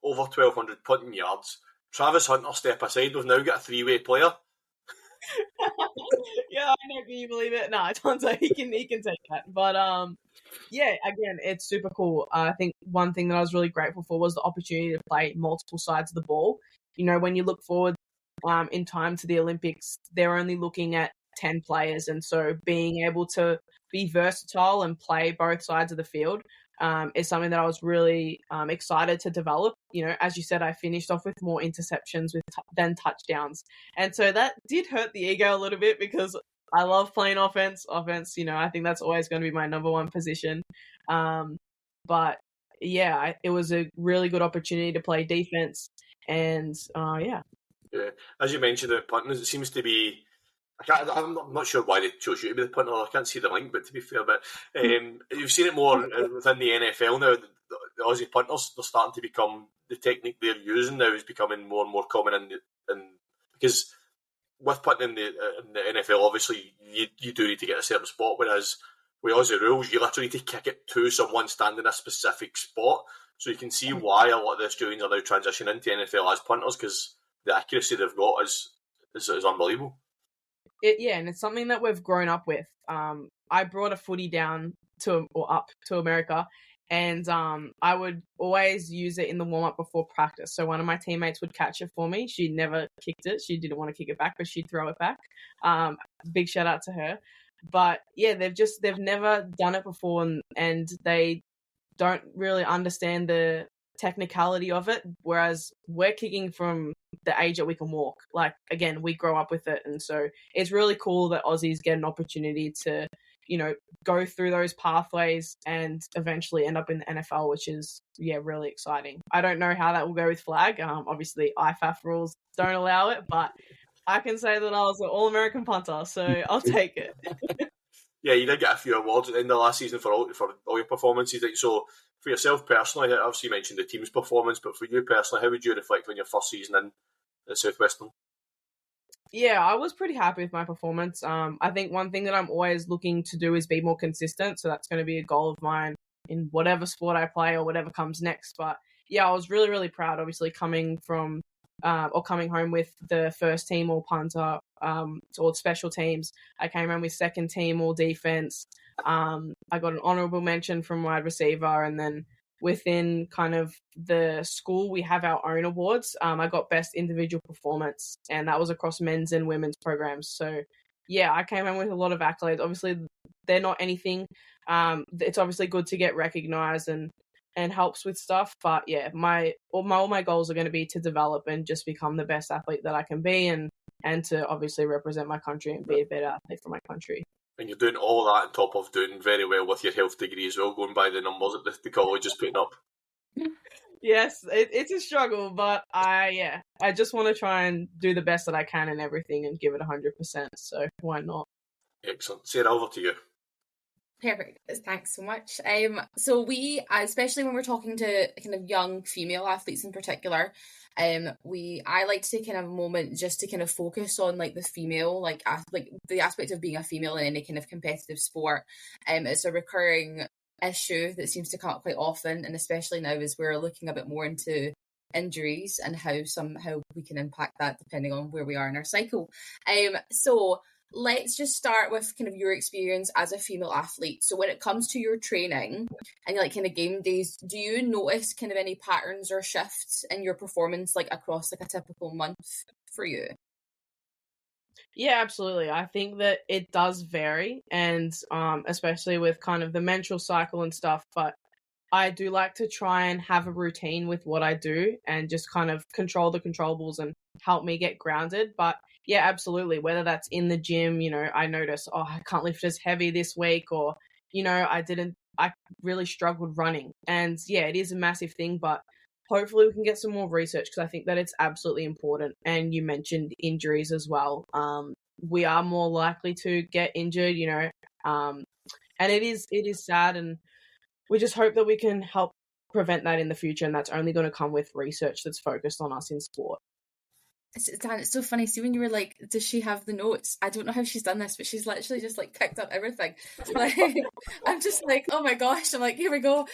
over 1,200 punting yards. Travis Hunter, step aside, we've now got a 3-way player. Yeah, I know, can you believe it? No, Tonto, he can take that. But yeah, again, it's super cool. I think one thing that I was really grateful for was the opportunity to play multiple sides of the ball. You know, when you look forward in time to the Olympics, they're only looking at 10 players, and so being able to be versatile and play both sides of the field is something that I was really excited to develop. You know, as you said, I finished off with more interceptions than touchdowns. And so that did hurt the ego a little bit because I love playing offense. Offense, you know, I think that's always going to be my number one position. But yeah, it was a really good opportunity to play defense. And Yeah, as you mentioned, the punting, it seems to be. I'm not sure why they chose you to be the punter. I can't see the link, but to be fair, but you've seen it more within the NFL now. The Aussie punters, they're starting to become, the technique they're using now is becoming more and more common. Because with punting in the NFL, obviously you do need to get a certain spot, whereas with Aussie rules, you literally need to kick it to someone standing in a specific spot. So you can see why a lot of the Australians are now transitioning into NFL as punters, because the accuracy they've got is unbelievable. And it's something that we've grown up with. I brought a footy up to America, and I would always use it in the warm-up before practice. So one of my teammates would catch it for me. She never kicked it. She didn't want to kick it back, but she'd throw it back. Big shout out to her. But yeah, they've never done it before, and they don't really understand the technicality of it, whereas we're kicking from the age that we can walk. Like, again, we grow up with it, and so it's really cool that Aussies get an opportunity to, you know, go through those pathways and eventually end up in the NFL, which is really exciting. I don't know how that will go with flag. Obviously IFAF rules don't allow it, but I can say that I was an All-American punter, so I'll take it. Yeah, you did get a few awards at the end of last season for all your performances. So for yourself personally, obviously you mentioned the team's performance, but for you personally, how would you reflect on your first season in at Southwestern? Yeah, I was pretty happy with my performance. I think one thing that I'm always looking to do is be more consistent. So that's going to be a goal of mine in whatever sport I play or whatever comes next. But yeah, I was really, really proud, obviously, coming home with the first team all punter, or special teams. I came home with second team all defense. I got an honorable mention from wide receiver, and then within kind of the school, we have our own awards. I got best individual performance, and that was across men's and women's programs. So yeah, I came in with a lot of accolades. Obviously, they're not anything. It's obviously good to get recognized and helps with stuff. But yeah, all my goals are going to be to develop and just become the best athlete that I can be, and to obviously represent my country and be a better athlete for my country. And you're doing all that on top of doing very well with your health degree as well, going by the numbers that the college is putting up. Yes, it's a struggle, but I just want to try and do the best that I can in everything and give it 100%. So why not? Excellent. Sarah, over to you. Perfect. Thanks so much. So we, especially when we're talking to kind of young female athletes in particular, I like to take kind of a moment just to kind of focus on like the female, like the aspect of being a female in any kind of competitive sport. It's a recurring issue that seems to come up quite often, and especially now as we're looking a bit more into injuries and how we can impact that depending on where we are in our cycle. So let's just start with kind of your experience as a female athlete. So when it comes to your training and like kind of game days, do you notice kind of any patterns or shifts in your performance like across like a typical month for you? Yeah, absolutely. I think that it does vary, and especially with kind of the menstrual cycle and stuff, but I do like to try and have a routine with what I do and just kind of control the controllables and help me get grounded. But yeah, absolutely. Whether that's in the gym, I notice, oh, I can't lift as heavy this week, or, I really struggled running. And yeah, it is a massive thing, but hopefully we can get some more research because I think that it's absolutely important. And you mentioned injuries as well. We are more likely to get injured, and it is sad, and we just hope that we can help prevent that in the future, and that's only going to come with research that's focused on us in sport. Dan, it's so funny. See, when you were like, does she have the notes? I don't know how she's done this, but she's literally just like picked up everything. Like, I'm just like, oh my gosh! I'm like, here we go.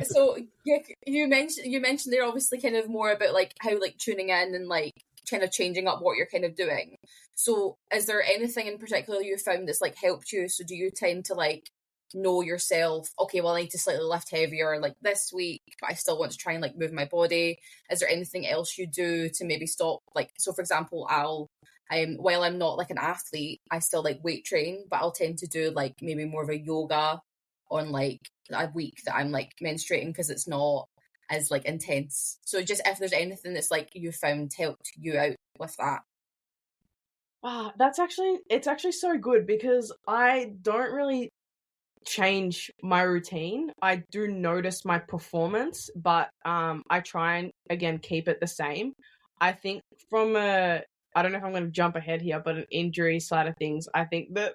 So yeah, you mentioned they're obviously kind of more about like how like tuning in and like kind of changing up what you're kind of doing. So, is there anything in particular you found that's like helped you? So, do you tend to like know yourself, okay, well, I need to slightly lift heavier like this week, but I still want to try and like move my body? Is there anything else you do to maybe stop, like, so for example, while I'm not like an athlete, I still like weight train, but I'll tend to do like maybe more of a yoga on like a week that I'm like menstruating because it's not as like intense. So just if there's anything that's like you found helped you out with that. It's actually so good because I don't really change my routine. I do notice my performance, but I try and again keep it the same. I think I don't know if I'm going to jump ahead here, but an injury side of things, I think that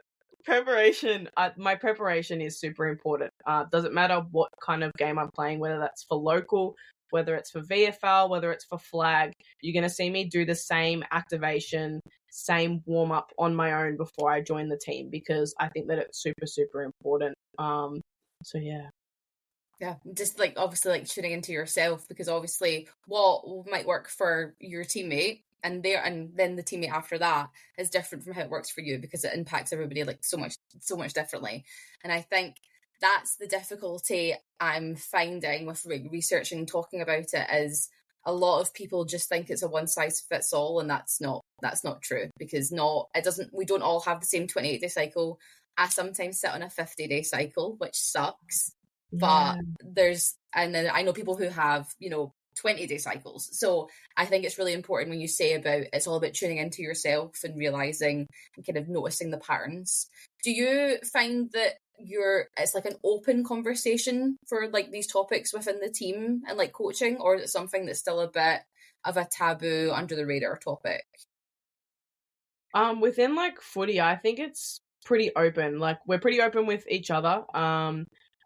my preparation is super important. Doesn't matter what kind of game I'm playing, whether that's for local, whether it's for VFL, whether it's for flag, you're going to see me do the same activation, same warm up on my own before I join the team because I think that it's super, super important. So yeah. Yeah, just like obviously like tuning into yourself, because obviously what might work for your teammate and then the teammate after that is different from how it works for you because it impacts everybody like so much differently. And I think that's the difficulty I'm finding with researching and talking about it, is a lot of people just think it's a one size fits all, and that's not true, because we don't all have the same 28-day cycle. I sometimes sit on a 50-day cycle, which sucks. But and then I know people who have 20-day cycles. So I think it's really important when you say about it's all about tuning into yourself and realizing and kind of noticing the patterns. Do you find that it's like an open conversation for like these topics within the team and like coaching, or is it something that's still a bit of a taboo, under the radar topic? Within like footy, I think it's pretty open. Like we're pretty open with each other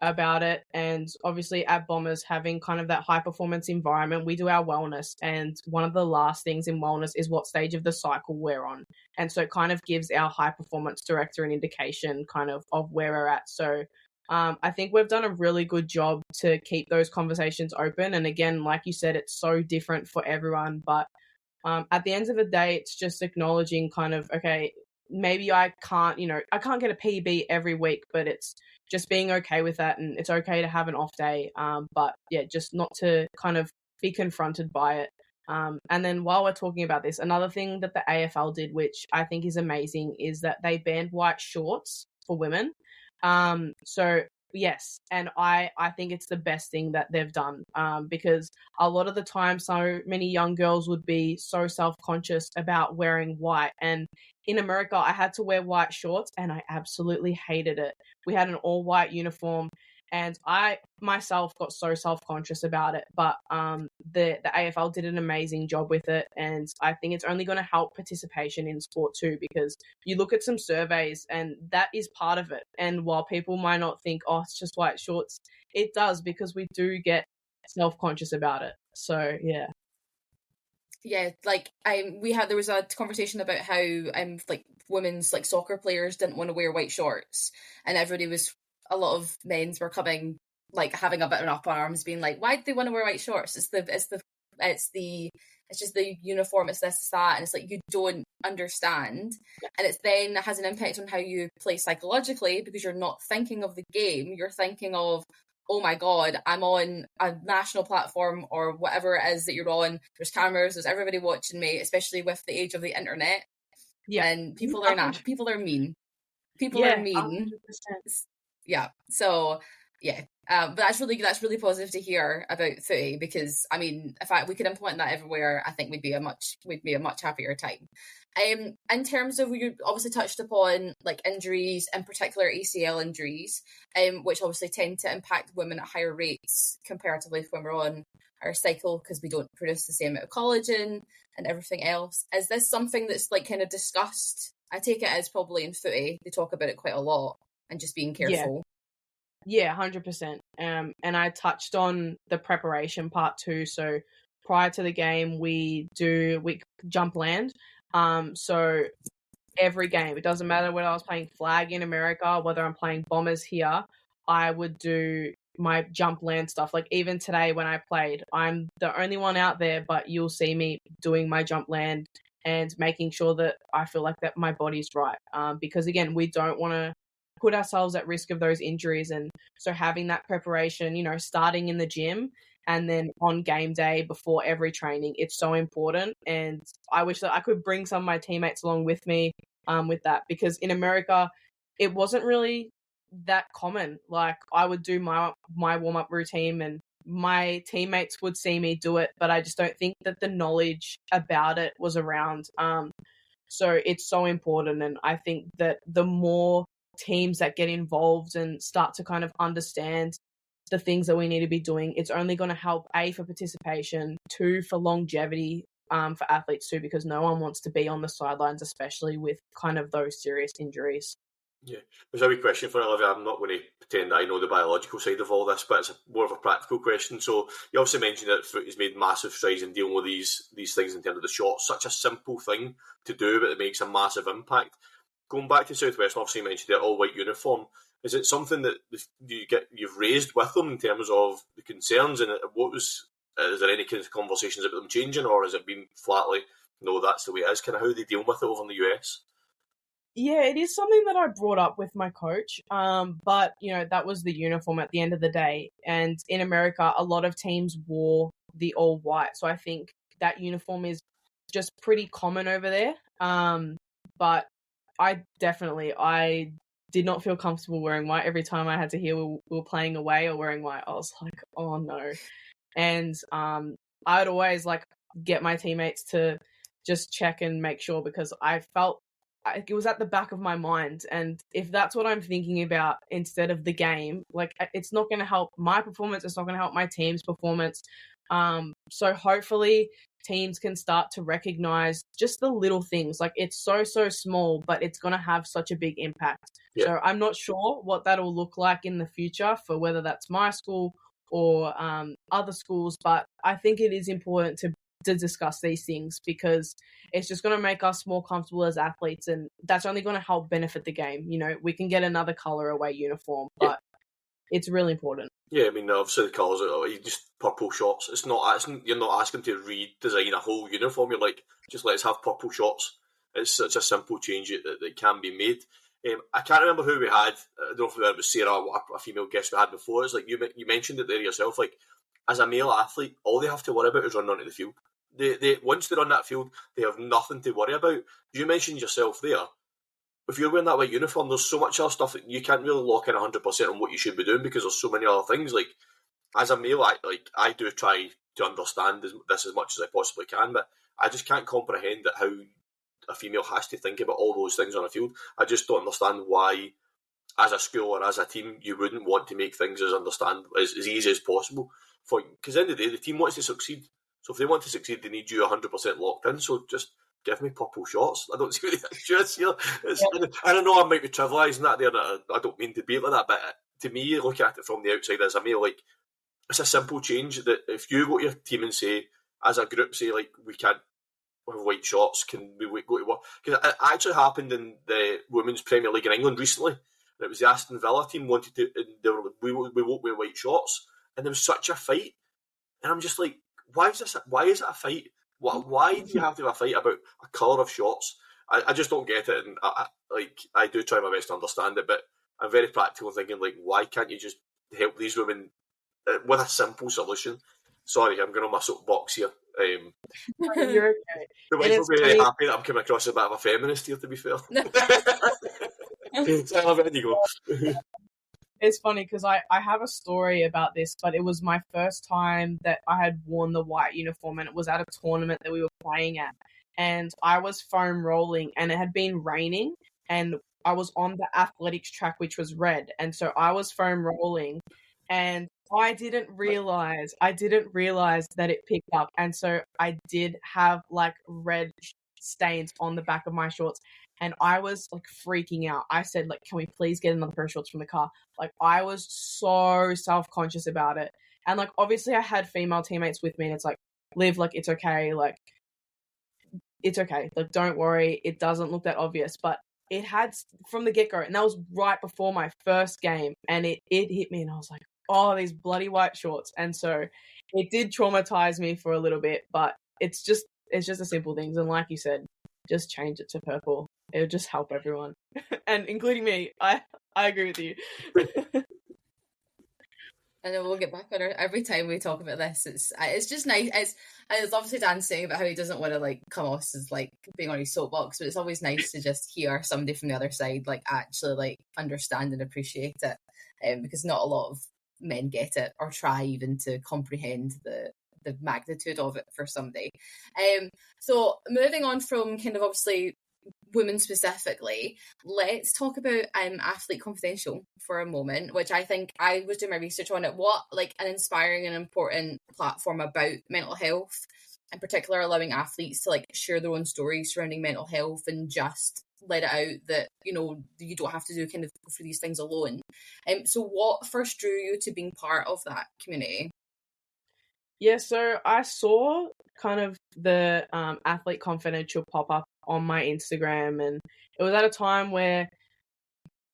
about it, and obviously at Bombers, having kind of that high performance environment, we do our wellness, and one of the last things in wellness is what stage of the cycle we're on, and so it kind of gives our high performance director an indication kind of where we're at. So I think we've done a really good job to keep those conversations open, and again, like you said, it's so different for everyone, but at the end of the day, it's just acknowledging kind of, okay, maybe I can't get a PB every week, but it's just being okay with that, and it's okay to have an off day. But yeah, just not to kind of be confronted by it. And then while we're talking about this, another thing that the AFL did, which I think is amazing, is that they banned white shorts for women. So yes, and I think it's the best thing that they've done, because a lot of the time so many young girls would be so self-conscious about wearing white, and in America I had to wear white shorts and I absolutely hated it. We had an all-white uniform And I myself got so self-conscious about it, but the AFL did an amazing job with it, and I think it's only going to help participation in sport too, because you look at some surveys and that is part of it. And while people might not think, oh, it's just white shorts, it does, because we do get self-conscious about it. So yeah. Yeah, like there was a conversation about how like women's like soccer players didn't want to wear white shorts, and a lot of men's were coming, like having a bit of an up arms, being like, why do they want to wear white shorts? It's just the uniform, it's this, it's that, and it's like, you don't understand. And it's then it has an impact on how you play psychologically, because you're not thinking of the game, you're thinking of, oh my god, I'm on a national platform or whatever it is that you're on, there's cameras, there's everybody watching me, especially with the age of the internet. Yeah. And people are mean. People are mean. 100%. Yeah. So yeah. But that's really positive to hear about footy, because I mean, if we could implement that everywhere, I think we'd be a much happier time. In terms of, we obviously touched upon like injuries, in particular ACL injuries, which obviously tend to impact women at higher rates comparatively when we're on our cycle, because we don't produce the same amount of collagen and everything else. Is this something that's like kind of discussed? I take it as probably in footy they talk about it quite a lot, and just being careful. Yeah, 100%. And I touched on the preparation part too. So prior to the game, we jump land. So every game, it doesn't matter whether I was playing flag in America, whether I'm playing Bombers here, I would do my jump land stuff. Like even today when I played, I'm the only one out there, but you'll see me doing my jump land and making sure that I feel like that my body's right. Because again, we don't want to put ourselves at risk of those injuries. And so having that preparation, starting in the gym and then on game day before every training, it's so important. And I wish that I could bring some of my teammates along with me with that, because in America, it wasn't really that common. Like I would do my warm-up routine and my teammates would see me do it, but I just don't think that the knowledge about it was around. So it's so important. And I think that the more teams that get involved and start to kind of understand the things that we need to be doing, it's only going to help, A, for participation, 2, for longevity for athletes too, because no one wants to be on the sidelines, especially with kind of those serious injuries. Yeah, there's a wee question for Olivia. I'm not going to pretend that I know the biological side of all this, but it's more of a practical question. So you obviously mentioned that foot has made massive strides in dealing with these things in terms of the shot. Such a simple thing to do, but it makes a massive impact. Going back to Southwestern, obviously you mentioned the all-white uniform. Is it something that you've raised with them in terms of the concerns? And is there any kind of conversations about them changing, or has it been flatly, no, that's the way it is? Kind of how they deal with it over in the US? Yeah, it is something that I brought up with my coach. But that was the uniform at the end of the day. And in America, a lot of teams wore the all white, so I think that uniform is just pretty common over there. But I did not feel comfortable wearing white. Every time I had to hear we were playing away or wearing white, I was like, oh no. And I'd always like get my teammates to just check and make sure, because I felt it was at the back of my mind. And if that's what I'm thinking about instead of the game, like it's not going to help my performance. It's not going to help my team's performance. So hopefully teams can start to recognize just the little things. Like it's so small, but it's going to have such a big impact. Yeah. So I'm not sure what that'll look like in the future for whether that's my school or other schools, but I think it is important to discuss these things, because it's just going to make us more comfortable as athletes, and that's only going to help benefit the game. We can get another color away uniform, but it's really important. Yeah, I mean, obviously the colours are just purple shorts. You're not asking to redesign a whole uniform. You're like, just let's have purple shorts. It's such a simple change that can be made. I can't remember who we had. I don't know if it was Sarah, a female guest we had before. It's like you mentioned it there yourself. Like, as a male athlete, all they have to worry about is running onto the field. They once they're on that field, they have nothing to worry about. You mentioned yourself there. If you're wearing that white uniform, there's so much other stuff that you can't really lock in 100% on what you should be doing, because there's so many other things. Like, as a male, I do try to understand this as much as I possibly can, but I just can't comprehend that how a female has to think about all those things on a field. I just don't understand why as a school or as a team, you wouldn't want to make things as easy as possible for, because at the end of the day, the team wants to succeed. So if they want to succeed, they need you 100% locked in. So just give me purple shots. I don't see any issues here. And I know I might be trivialising that there. I don't mean to be like that, but to me, look at it from the outside as I mean, like, it's a simple change that if you go to your team and say, as a group, say, like, we can't have white shorts, can we go to work? Because it actually happened in the Women's Premier League in England recently. And it was the Aston Villa team wanted to, and they were like, we won't wear white shorts. And there was such a fight. And I'm just like, why is it a fight? Why do you have to have a fight about a colour of shorts? I just don't get it. And I do try my best to understand it, but I'm very practical, thinking, like, why can't you just help these women with a simple solution? Sorry, I'm going on my soapbox here. You're okay. The wife will be very happy that I'm coming across a bit of a feminist here, to be fair. So I love it, and you go. It's funny because I have a story about this, but it was my first time that I had worn the white uniform, and it was at a tournament that we were playing at. And I was foam rolling, and it had been raining, and I was on the athletics track, which was red. And so I was foam rolling, and I didn't realize that it picked up. And so I did have like red stains on the back of my shorts. And I was like freaking out. I said, like, can we please get another pair of shorts from the car? Like, I was so self-conscious about it. And like, obviously I had female teammates with me, and it's like, Liv, like, it's okay. Like, it's okay. Like, don't worry. It doesn't look that obvious. But it had from the get-go. And that was right before my first game. And it hit me, and I was like, oh, these bloody white shorts. And so it did traumatize me for a little bit. But it's just a simple thing. And like you said, just change it to purple. It would just help everyone, and including me. I agree with you. And then we'll get back on her every time we talk about this. It's just nice. It's obviously Dan saying about how he doesn't want to like come off as like being on his soapbox, but it's always nice to just hear somebody from the other side like actually like understand and appreciate it, because not a lot of men get it or try even to comprehend the magnitude of it for somebody. So moving on from kind of obviously women specifically, let's talk about Athlete Confidential for a moment, which I think I was doing my research on it. What like an inspiring and important platform about mental health, in particular allowing athletes to like share their own stories surrounding mental health and just let it out that, you know, you don't have to do kind of go through these things alone. So what first drew you to being part of that community? Yeah, so I saw kind of the Athlete Confidential pop up on my Instagram, and it was at a time where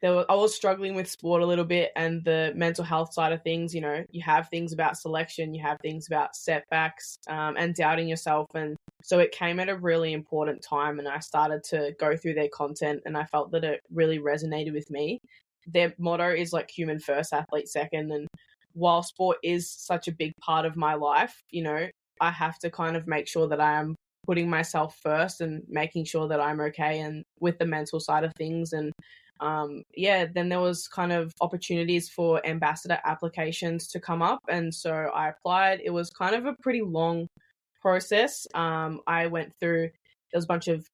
I was struggling with sport a little bit and the mental health side of things. You know, you have things about selection, you have things about setbacks, and doubting yourself. And so it came at a really important time, and I started to go through their content, and I felt that it really resonated with me. Their motto is like human first, athlete second. And while sport is such a big part of my life, you know, I have to kind of make sure that I am putting myself first and making sure that I'm okay and with the mental side of things. And then there was kind of opportunities for ambassador applications to come up. And so I applied. It was kind of a pretty long process. I went through, there was a bunch of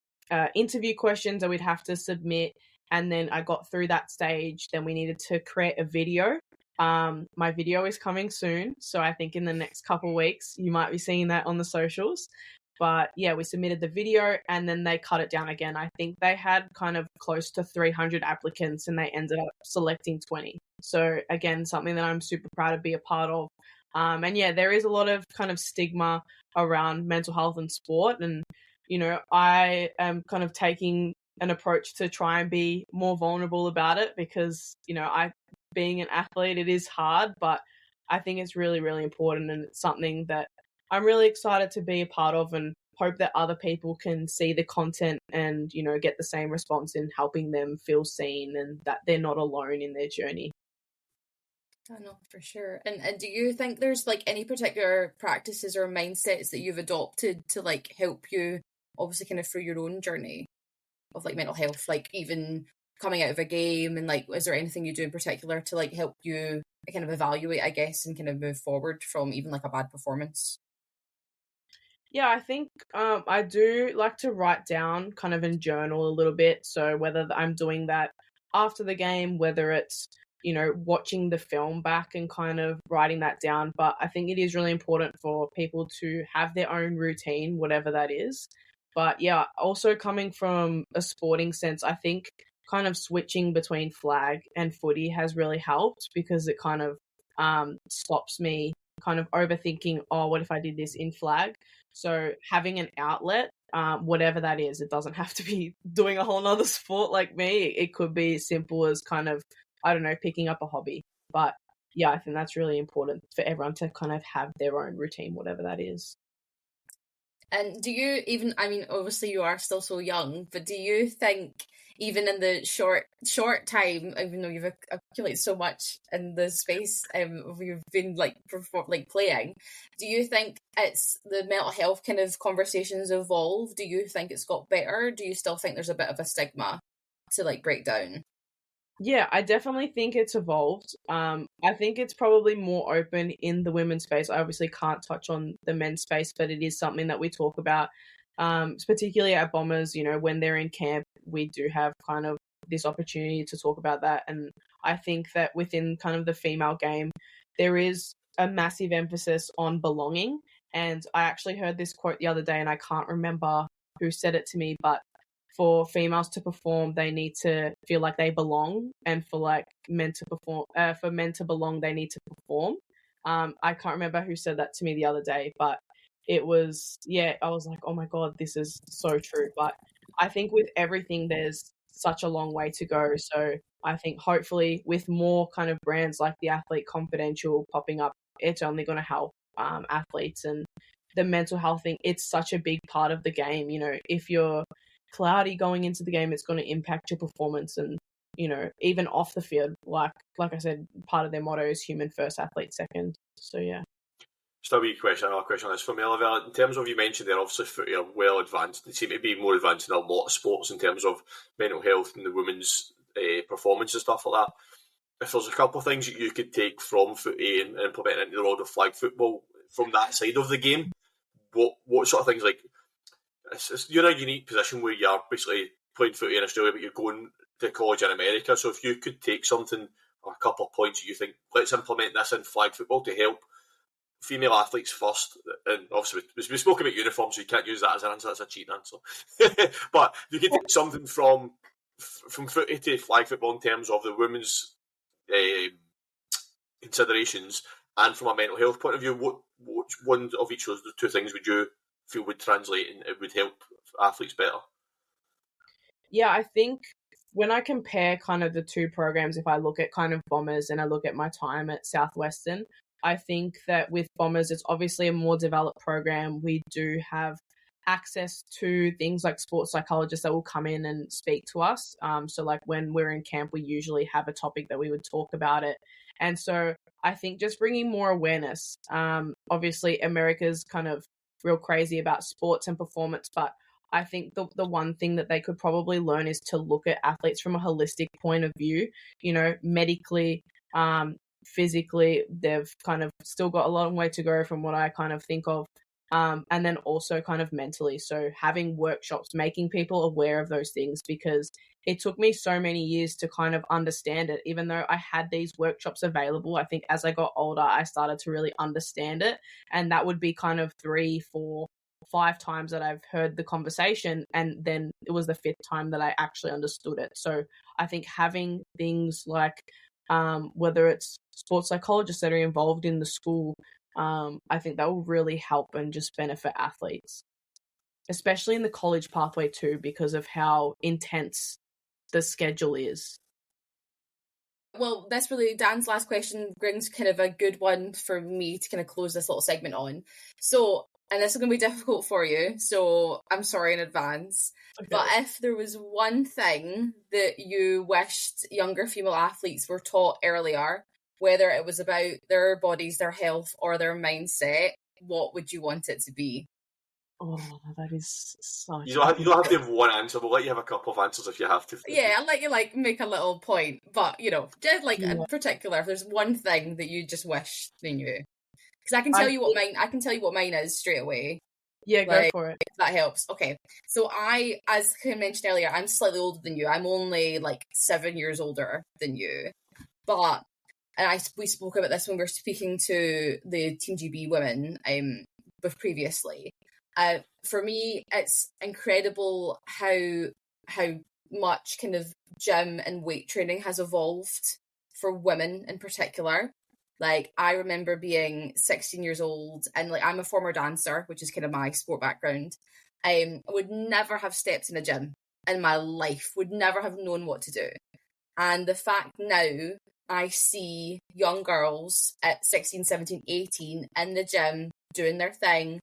interview questions that we'd have to submit. And then I got through that stage. Then we needed to create a video. My video is coming soon, so I think in the next couple of weeks you might be seeing that on the socials. But yeah, we submitted the video, and then they cut it down again. I think they had kind of close to 300 applicants, and they ended up selecting 20. So again, something that I'm super proud to be a part of. And yeah, there is a lot of kind of stigma around mental health and sport, and you know, I am kind of taking an approach to try and be more vulnerable about it, because you know, being an athlete, it is hard, but I think it's really, really important, and it's something that I'm really excited to be a part of, and hope that other people can see the content and, you know, get the same response in helping them feel seen and that they're not alone in their journey. I know, for sure. And do you think there's like any particular practices or mindsets that you've adopted to like help you obviously kind of through your own journey of like mental health, like even coming out of a game, and like is there anything you do in particular to like help you kind of evaluate, I guess, and kind of move forward from even like a bad performance? Yeah, I think I do like to write down kind of in journal a little bit. So whether I'm doing that after the game, whether it's, you know, watching the film back and kind of writing that down. But I think it is really important for people to have their own routine, whatever that is. But yeah, also coming from a sporting sense, I think kind of switching between flag and footy has really helped, because it kind of stops me kind of overthinking, oh, what if I did this in flag? So having an outlet, whatever that is, it doesn't have to be doing a whole nother sport like me. It could be as simple as kind of, I don't know, picking up a hobby. But yeah, I think that's really important for everyone to kind of have their own routine, whatever that is. And do you even, I mean, obviously you are still so young, but do you think even in the short time, even though you've accumulated so much in the space you've been like playing, do you think it's the mental health kind of conversations evolved? Do you think it's got better? Do you still think there's a bit of a stigma to like break down? Yeah, I definitely think it's evolved. I think it's probably more open in the women's space. I obviously can't touch on the men's space, but it is something that we talk about, particularly at Bombers. You know, when they're in camp, we do have kind of this opportunity to talk about that. And I think that within kind of the female game, there is a massive emphasis on belonging. And I actually heard this quote the other day, and I can't remember who said it to me, but for females to perform, they need to feel like they belong, and for like men to perform, for men to belong, they need to perform. I can't remember who said that to me the other day, but it was, yeah, I was like, oh my God, this is so true. But I think with everything, there's such a long way to go. So I think hopefully with more kind of brands like the Athlete Confidential popping up, it's only going to help athletes. And the mental health thing, it's such a big part of the game. You know, if you're cloudy going into the game, it's going to impact your performance. And, you know, even off the field, like I said, part of their motto is human first, athlete second. So yeah. Just a wee question, another question on this for me, Olivia. In terms of, you mentioned there, obviously footy are well advanced. They seem to be more advanced in a lot of sports in terms of mental health and the women's performance and stuff like that. If there's a couple of things that you could take from footy and implement it into the world of flag football from that side of the game, what sort of things, like, you're in a unique position where you're basically playing footy in Australia, but you're going to college in America. So if you could take something, or a couple of points that you think, let's implement this in flag football to help female athletes first, and obviously we spoke about uniforms, so you can't use that as an answer. That's a cheating answer. But you could take something from footy to flag football in terms of the women's considerations, and from a mental health point of view, what one of each of those two things would you feel would translate and it would help athletes better? Yeah, I think when I compare kind of the two programs, if I look at kind of Bombers and I look at my time at Southwestern, I think that with Bombers, it's obviously a more developed program. We do have access to things like sports psychologists that will come in and speak to us. So like when we're in camp, we usually have a topic that we would talk about it. And so I think just bringing more awareness. Obviously, America's kind of real crazy about sports and performance, but I think the one thing that they could probably learn is to look at athletes from a holistic point of view. You know, medically, physically, they've kind of still got a long way to go from what I kind of think of. And then also kind of mentally. So having workshops, making people aware of those things, because it took me so many years to kind of understand it. Even though I had these workshops available, I think as I got older, I started to really understand it. And that would be kind of 3, 4, 5 times that I've heard the conversation. And then it was the 5th time that I actually understood it. So I think having things like, whether it's sports psychologists that are involved in the school, I think that will really help and just benefit athletes, especially in the college pathway too, because of how intense the schedule is. Well, that's really Dan's last question brings kind of a good one for me to kind of close this little segment on. So, and this is going to be difficult for you, so I'm sorry in advance. Okay. But if there was one thing that you wished younger female athletes were taught earlier, whether it was about their bodies, their health, or their mindset, what would you want it to be? Oh, that is such... You don't have to have one answer. We'll let you have a couple of answers if you have to. Yeah, I'll let you make a little point. But, just in particular, if there's one thing that you just wish they knew. Because I can tell you what mine is straight away. Yeah, go Like, for it. if that helps. Okay. So I, as I mentioned earlier, I'm slightly older than you. I'm only like 7 years older than you. But, and we spoke about this when we were speaking to the Team GB women previously. For me, it's incredible how much kind of gym and weight training has evolved for women in particular. Like, I remember being 16 years old, and like, I'm a former dancer, which is kind of my sport background. I would never have stepped in a gym in my life, would never have known what to do. And the fact now I see young girls at 16, 17, 18 in the gym doing their thing,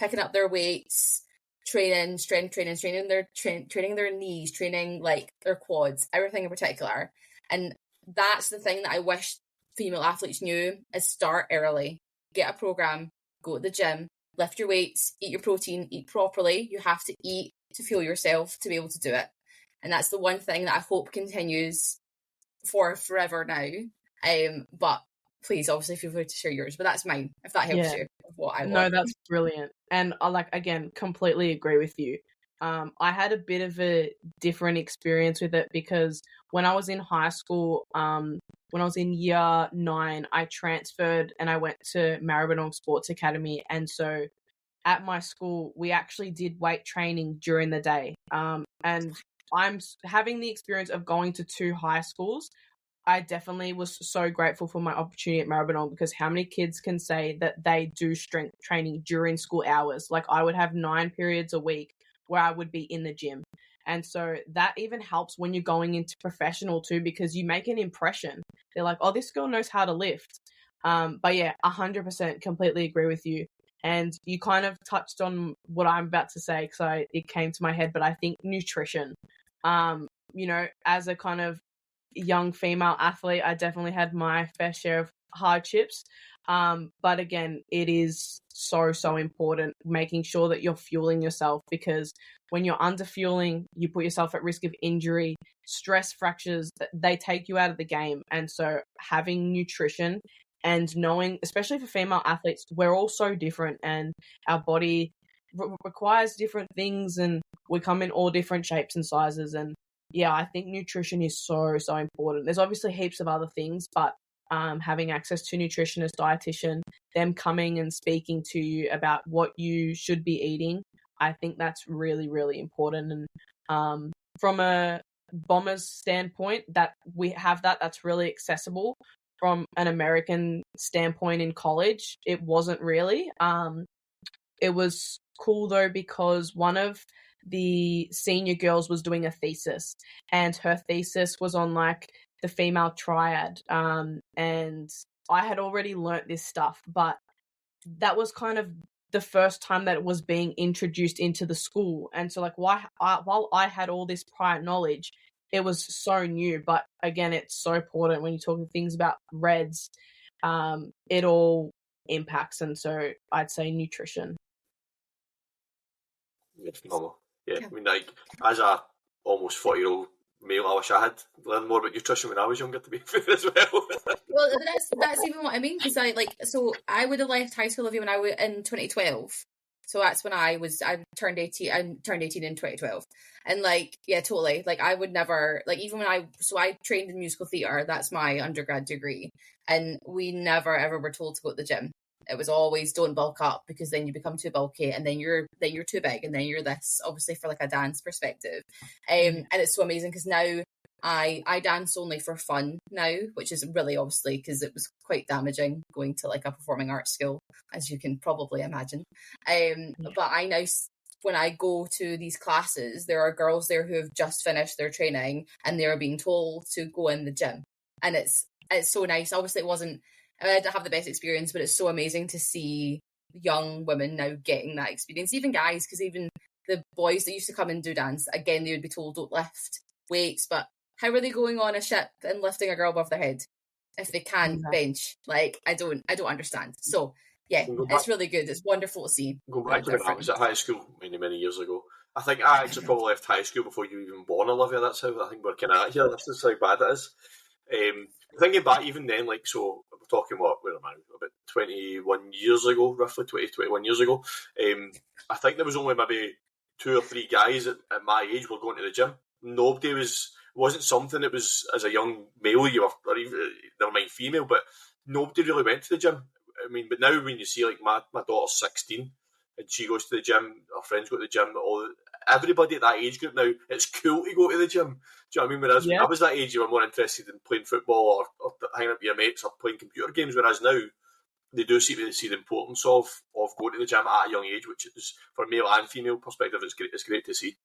picking up their weights, training, strength training, training their knees, training like their quads, everything in particular. And that's the thing that I wish female athletes knew, is start early, get a program, go to the gym, lift your weights, eat your protein, eat properly. You have to eat to fuel yourself to be able to do it. And that's the one thing that I hope continues for forever now. But please, obviously, feel free to share yours. But that's mine, if that helps you with what I want. No, that's brilliant. And I again, completely agree with you. I had a bit of a different experience with it because when I was in high school, when I was in year 9, I transferred and I went to Maribyrnong Sports Academy. And so at my school, we actually did weight training during the day. And I'm having the experience of going to 2 high schools. I definitely was so grateful for my opportunity at Maribyrnong, because how many kids can say that they do strength training during school hours? Like, I would have 9 periods a week where I would be in the gym. And so that even helps when you're going into professional too, because you make an impression. They're like, oh, this girl knows how to lift. But yeah, 100% completely agree with you. And you kind of touched on what I'm about to say, because it came to my head, but I think nutrition, as a kind of young female athlete, I definitely had my fair share of hardships. But again, it is so important making sure that you're fueling yourself, because when you're under fueling, you put yourself at risk of injury, stress, fractures, they take you out of the game. And so having nutrition and knowing, especially for female athletes, we're all so different and our body requires different things, and we come in all different shapes and sizes. And yeah, I think nutrition is so important. There's obviously heaps of other things, but having access to nutritionist, dietitian, them coming and speaking to you about what you should be eating, I think that's really, really important. And from a Bombers standpoint, that we have that's really accessible. From an American standpoint in college, it wasn't really. It was cool though, because one of the senior girls was doing a thesis, and her thesis was on like the female triad. And I had already learnt this stuff, but that was kind of the first time that it was being introduced into the school. And so like while I had all this prior knowledge, it was so new. But again, it's so important when you're talking things about reds, it all impacts. And so I'd say nutrition. It's phenomenal. Yeah, I mean, like, as a almost 40-year-old male, I wish I had learned more about nutrition when I was younger, to be fair, as well. Well, that's even what I mean, because I would have left high school when I was in 2012. So that's when I turned 18. I turned 18 in 2012, and totally. Like, I would never, even when I trained in musical theatre. That's my undergrad degree, and we never ever were told to go to the gym. It was always don't bulk up, because then you become too bulky, and then you're too big, and then you're this, obviously, for like a dance perspective. And it's so amazing, because now I dance only for fun now, which is really, obviously, because it was quite damaging going to like a performing arts school, as you can probably imagine. But I now, when I go to these classes, there are girls there who have just finished their training, and they are being told to go in the gym, and it's so nice. Obviously, I didn't have the best experience, but it's so amazing to see young women now getting that experience. Even guys, because even the boys that used to come and do dance, again, they would be told don't lift weights, but how are they going on a ship and lifting a girl above their head if they can't bench? Like, I don't understand. So yeah, it's really good. It's wonderful to see. Going back to when I was at high school many years ago, I think I actually probably left high school before you even born, Olivia. That's how I think we're kind of at here. This is how bad it is. Thinking back even then, like, so we're talking what, where am I, about 21 years ago, roughly 21 years ago. I think there was only maybe 2 or 3 guys at my age were going to the gym. Nobody wasn't something that was, as a young male, you were, or even, never mind female, but nobody really went to the gym. I mean, but now when you see, like, my daughter's 16 and she goes to the gym, her friends go to the gym, everybody at that age group now, it's cool to go to the gym. Do you know what I mean? Whereas when I was that age, you were more interested in playing football or hanging out with your mates or playing computer games, whereas now they do seem to see the importance of going to the gym at a young age, which is, for male and female perspective, it's great to see.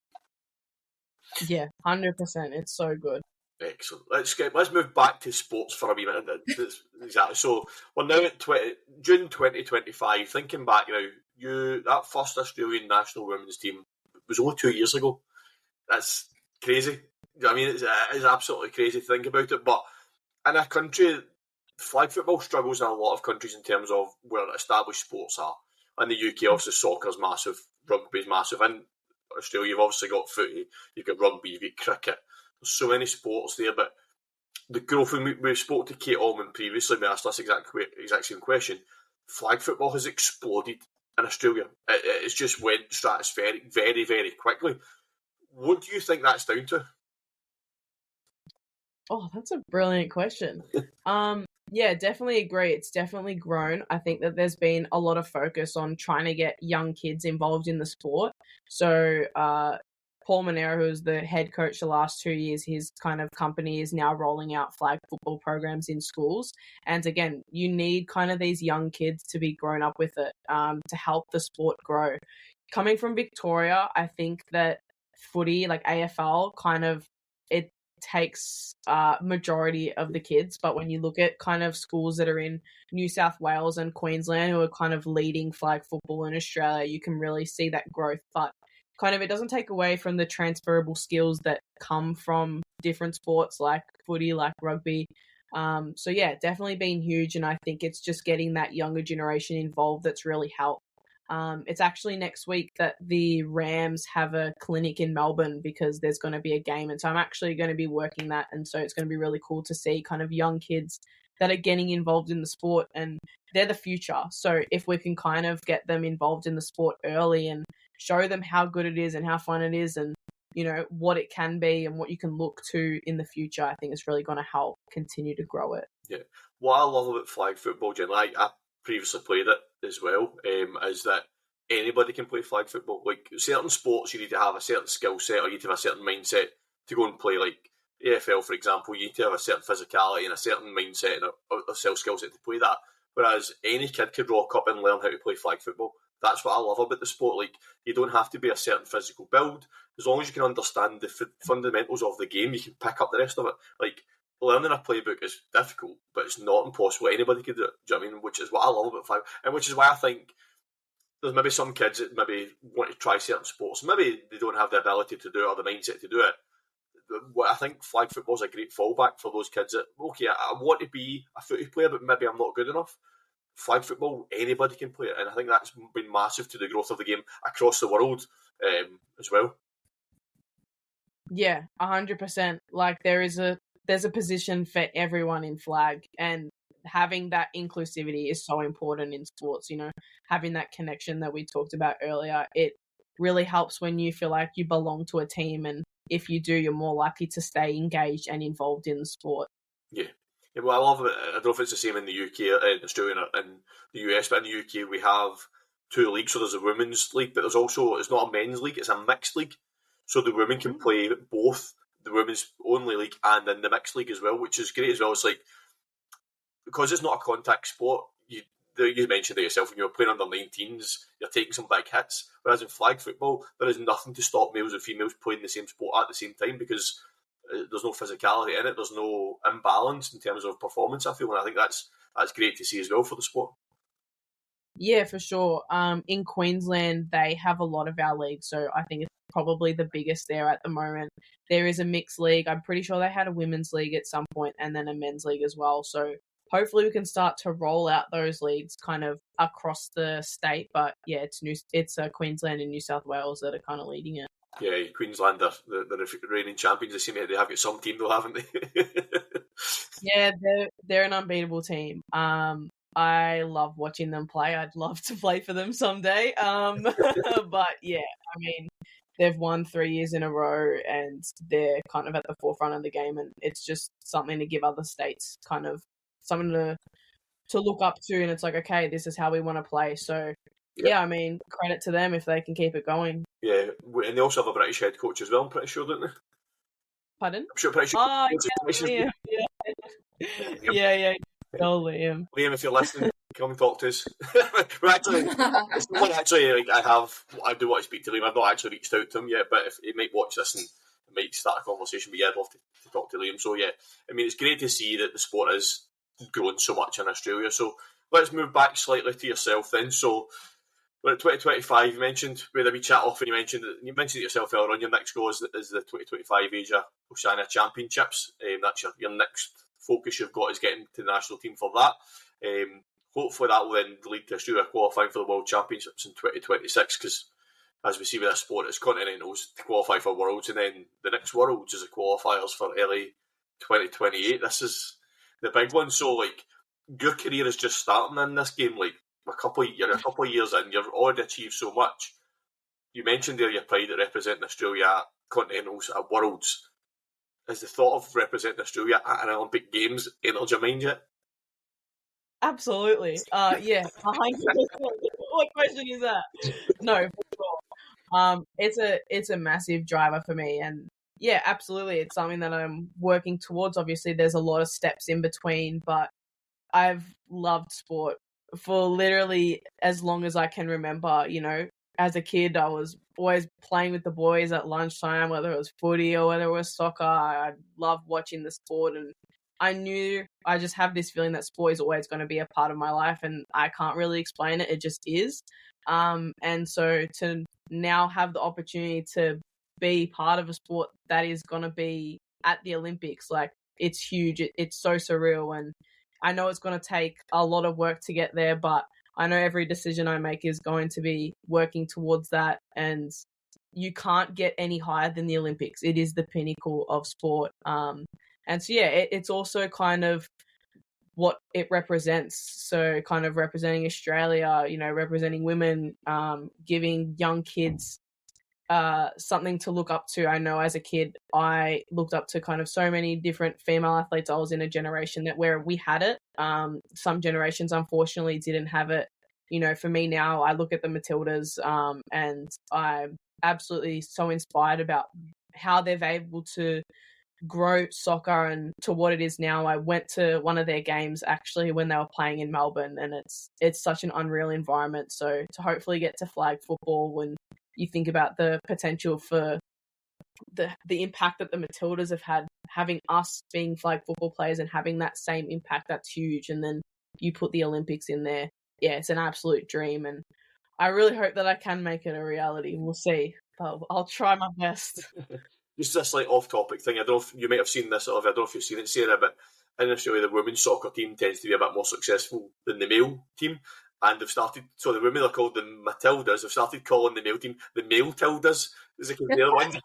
Yeah, 100%. It's so good. Excellent. Let's move back to sports for a wee minute. Exactly. So we're now at June 2025. Thinking back now, that first Australian national women's team was only 2 years ago. That's crazy. I mean, it's absolutely crazy to think about it. But in a country, flag football struggles in a lot of countries in terms of where established sports are. In the UK, obviously, soccer's massive, rugby's massive. In Australia, you've obviously got footy, you've got rugby, you've got cricket. There's so many sports there, but the growth, we spoke to Kate Allman previously, we asked this exact same question. Flag football has exploded in Australia. It's just went stratospheric very, very quickly. What do you think that's down to? Oh, that's a brilliant question. Yeah, definitely agree. It's definitely grown. I think that there's been a lot of focus on trying to get young kids involved in the sport. So, Paul Monero, who's the head coach the last 2 years, his kind of company is now rolling out flag football programs in schools. And again, you need kind of these young kids to be grown up with it to help the sport grow. Coming from Victoria, I think that footy, like AFL, kind of, it takes majority of the kids. But when you look at kind of schools that are in New South Wales and Queensland who are kind of leading flag football in Australia, you can really see that growth. But kind of it doesn't take away from the transferable skills that come from different sports like footy, like rugby. So yeah, definitely been huge, and I think it's just getting that younger generation involved that's really helped. It's actually next week that the Rams have a clinic in Melbourne because there's going to be a game, and so I'm actually going to be working that, and so it's going to be really cool to see kind of young kids that are getting involved in the sport, and they're the future. So if we can kind of get them involved in the sport early and show them how good it is and how fun it is and, you know, what it can be and what you can look to in the future, I think it's really going to help continue to grow it. Yeah. What I love about flag football, generally, I previously played it as well, is that anybody can play flag football. Like, certain sports, you need to have a certain skill set or you need to have a certain mindset to go and play. Like AFL, for example, you need to have a certain physicality and a certain mindset and a skill set to play that. Whereas any kid could rock up and learn how to play flag football. That's what I love about the sport. Like, you don't have to be a certain physical build. As long as you can understand the fundamentals of the game, you can pick up the rest of it. Like, learning a playbook is difficult, but it's not impossible. Anybody could do it. Do you know what I mean? Which is what I love about flag, and which is why I think there's maybe some kids that maybe want to try certain sports. Maybe they don't have the ability to do it or the mindset to do it. What I think flag football is a great fallback for those kids that, okay, I want to be a footy player, but maybe I'm not good enough. Flag football, anybody can play it, and I think that's been massive to the growth of the game across the world as well. Yeah, 100%. Like, there's a position for everyone in flag, and having that inclusivity is so important in sports. You know, having that connection that we talked about earlier, it really helps when you feel like you belong to a team, and if you do, you're more likely to stay engaged and involved in the sport. Yeah. Yeah, well, I love it. I don't know if it's the same in the UK, in Australia, and the US, but in the UK we have 2 leagues. So there's a women's league, but there's also, it's not a men's league, it's a mixed league. So the women can play both the women's only league and in the mixed league as well, which is great as well. It's like, because it's not a contact sport, you mentioned it yourself, when you were playing under 19s, you're taking some big hits. Whereas in flag football, there is nothing to stop males and females playing the same sport at the same time because there's no physicality in it, there's no imbalance in terms of performance, I feel, and I think that's great to see as well for the sport. Yeah, for sure. In Queensland, they have a lot of our leagues, so I think it's probably the biggest there at the moment. There is a mixed league. I'm pretty sure they had a women's league at some point and then a men's league as well. So hopefully we can start to roll out those leagues kind of across the state. But yeah, it's Queensland and New South Wales that are kind of leading it. Yeah, Queensland are the reigning champions. They have got some team though, haven't they? Yeah, they're an unbeatable team. I love watching them play. I'd love to play for them someday. But yeah, I mean, they've won 3 years in a row, and they're kind of at the forefront of the game, and it's just something to give other states kind of something to look up to, and it's like, okay, this is how we want to play. So yeah, I mean, credit to them if they can keep it going. Yeah, and they also have a British head coach as well, I'm pretty sure, don't they? Pardon? Pretty sure. Oh, yeah, yeah. Oh, Liam. Liam, if you're listening, come and talk to us. Actually, it's not actually like I do want to speak to Liam. I've not actually reached out to him yet, but if he might watch this and it might start a conversation, but yeah, I'd love to talk to Liam. So yeah, I mean, it's great to see that the sport is growing so much in Australia. So let's move back slightly to yourself then. So we're at 2025, you mentioned, we had a wee chat off and you mentioned it yourself earlier on, your next goal is the 2025 Asia Oceania Championships. That's your next focus you've got is getting to the national team for that. Hopefully that will then lead to Australia qualifying for the World Championships in 2026 because as we see with this sport, it's continentals to qualify for Worlds and then the next Worlds is the qualifiers for early 2028. This is the big one. So like your career is just starting in this game, like a couple of years in, you've already achieved so much. You mentioned there your pride at representing Australia at continentals, at Worlds. Has the thought of representing Australia at an Olympic Games entered your mind yet? Absolutely. Yeah, 100%. What question is that? No, for sure. It's a massive driver for me, and yeah, absolutely, it's something that I'm working towards. Obviously, there's a lot of steps in between, but I've loved sport for literally as long as I can remember. You know, as a kid, I was always playing with the boys at lunchtime, whether it was footy or whether it was soccer. I loved watching the sport, and I just have this feeling that sport is always going to be a part of my life, and I can't really explain it. It just is. And so to now have the opportunity to be part of a sport that is going to be at the Olympics, like it's huge. It's so surreal, and I know it's going to take a lot of work to get there, but I know every decision I make is going to be working towards that, and you can't get any higher than the Olympics. It is the pinnacle of sport. And so, yeah, it's also kind of what it represents. So kind of representing Australia, you know, representing women, giving young kids something to look up to. I know as a kid, I looked up to kind of so many different female athletes. I was in a generation where we had it. Some generations, unfortunately, didn't have it. You know, for me now, I look at the Matildas and I'm absolutely so inspired about how they've able to grow soccer and to what it is now. I went to one of their games actually when they were playing in Melbourne, and it's such an unreal environment. So to hopefully get to flag football, when you think about the potential for the impact that the Matildas have had, having us being flag football players and having that same impact, that's huge. And then you put the Olympics in there. Yeah, it's an absolute dream, and I really hope that I can make it a reality. We'll see, but I'll try my best. Just a slight off-topic thing. I don't know if you might have seen this, I don't know if you've seen it, Sarah, but in Australia, the women's soccer team tends to be a bit more successful than the male team. And they've started, so the women are called the Matildas. They've started calling the male team the Male Tildas. As they can be the ones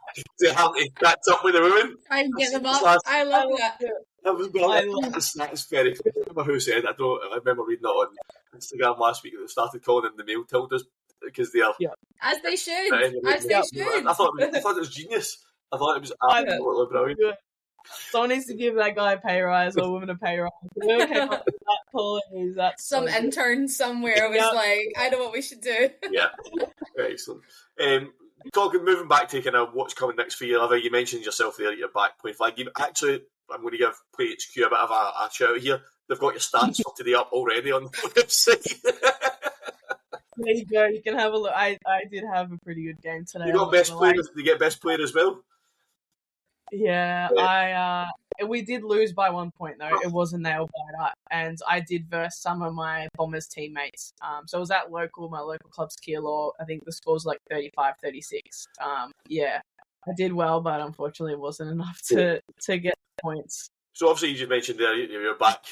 to have to catch up with the women. I get them up. I love that. That was brilliant. That's very cool. I remember who said it. I remember reading it on Instagram last week. They started calling them the Male Tildas because they are. Yeah. As they should. As they should. I thought it was genius. I thought it was absolutely brilliant. Someone needs to give that guy a pay rise or woman a pay rise. Whoever came up with that policy, that's some intern somewhere was like, I know what we should do. Yeah, excellent. Moving back to kind of what's coming next for you, Olivia, you mentioned yourself there at your back point flag game. Actually, I'm going to give Play HQ a bit of a shout out here. They've got your stats for today up already on the website. There you go. You can have a look. I did have a pretty good game today. You got best player. Did you get best player as well? Yeah, we did lose by 1 point though. It was a nail biter, and I did verse some of my Bombers teammates. So it was at my local club's Keilor. I think the score was like 35-36. Yeah, I did well, but unfortunately it wasn't enough to get points. So obviously you just mentioned there you're back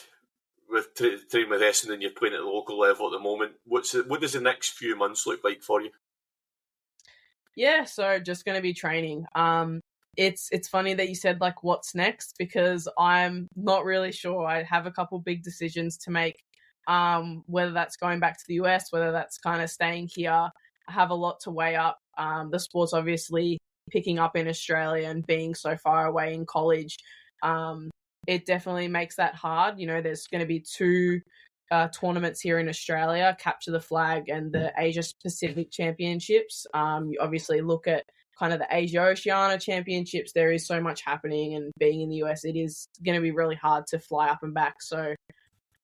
with training with Essendon and you're playing at the local level at the moment. What does the next few months look like for you? Yeah, so just going to be training. it's funny that you said like what's next, because I'm not really sure. I have a couple big decisions to make, whether that's going back to the US, whether that's kind of staying here. I have a lot to weigh up. The sport's obviously picking up in Australia, and being so far away in college, it definitely makes that hard. You know, there's going to be two tournaments here in Australia, Capture the Flag and the Asia Pacific Championships. You obviously look at kind of the Asia Oceania Championships. There is so much happening, and being in the US, it is going to be really hard to fly up and back. So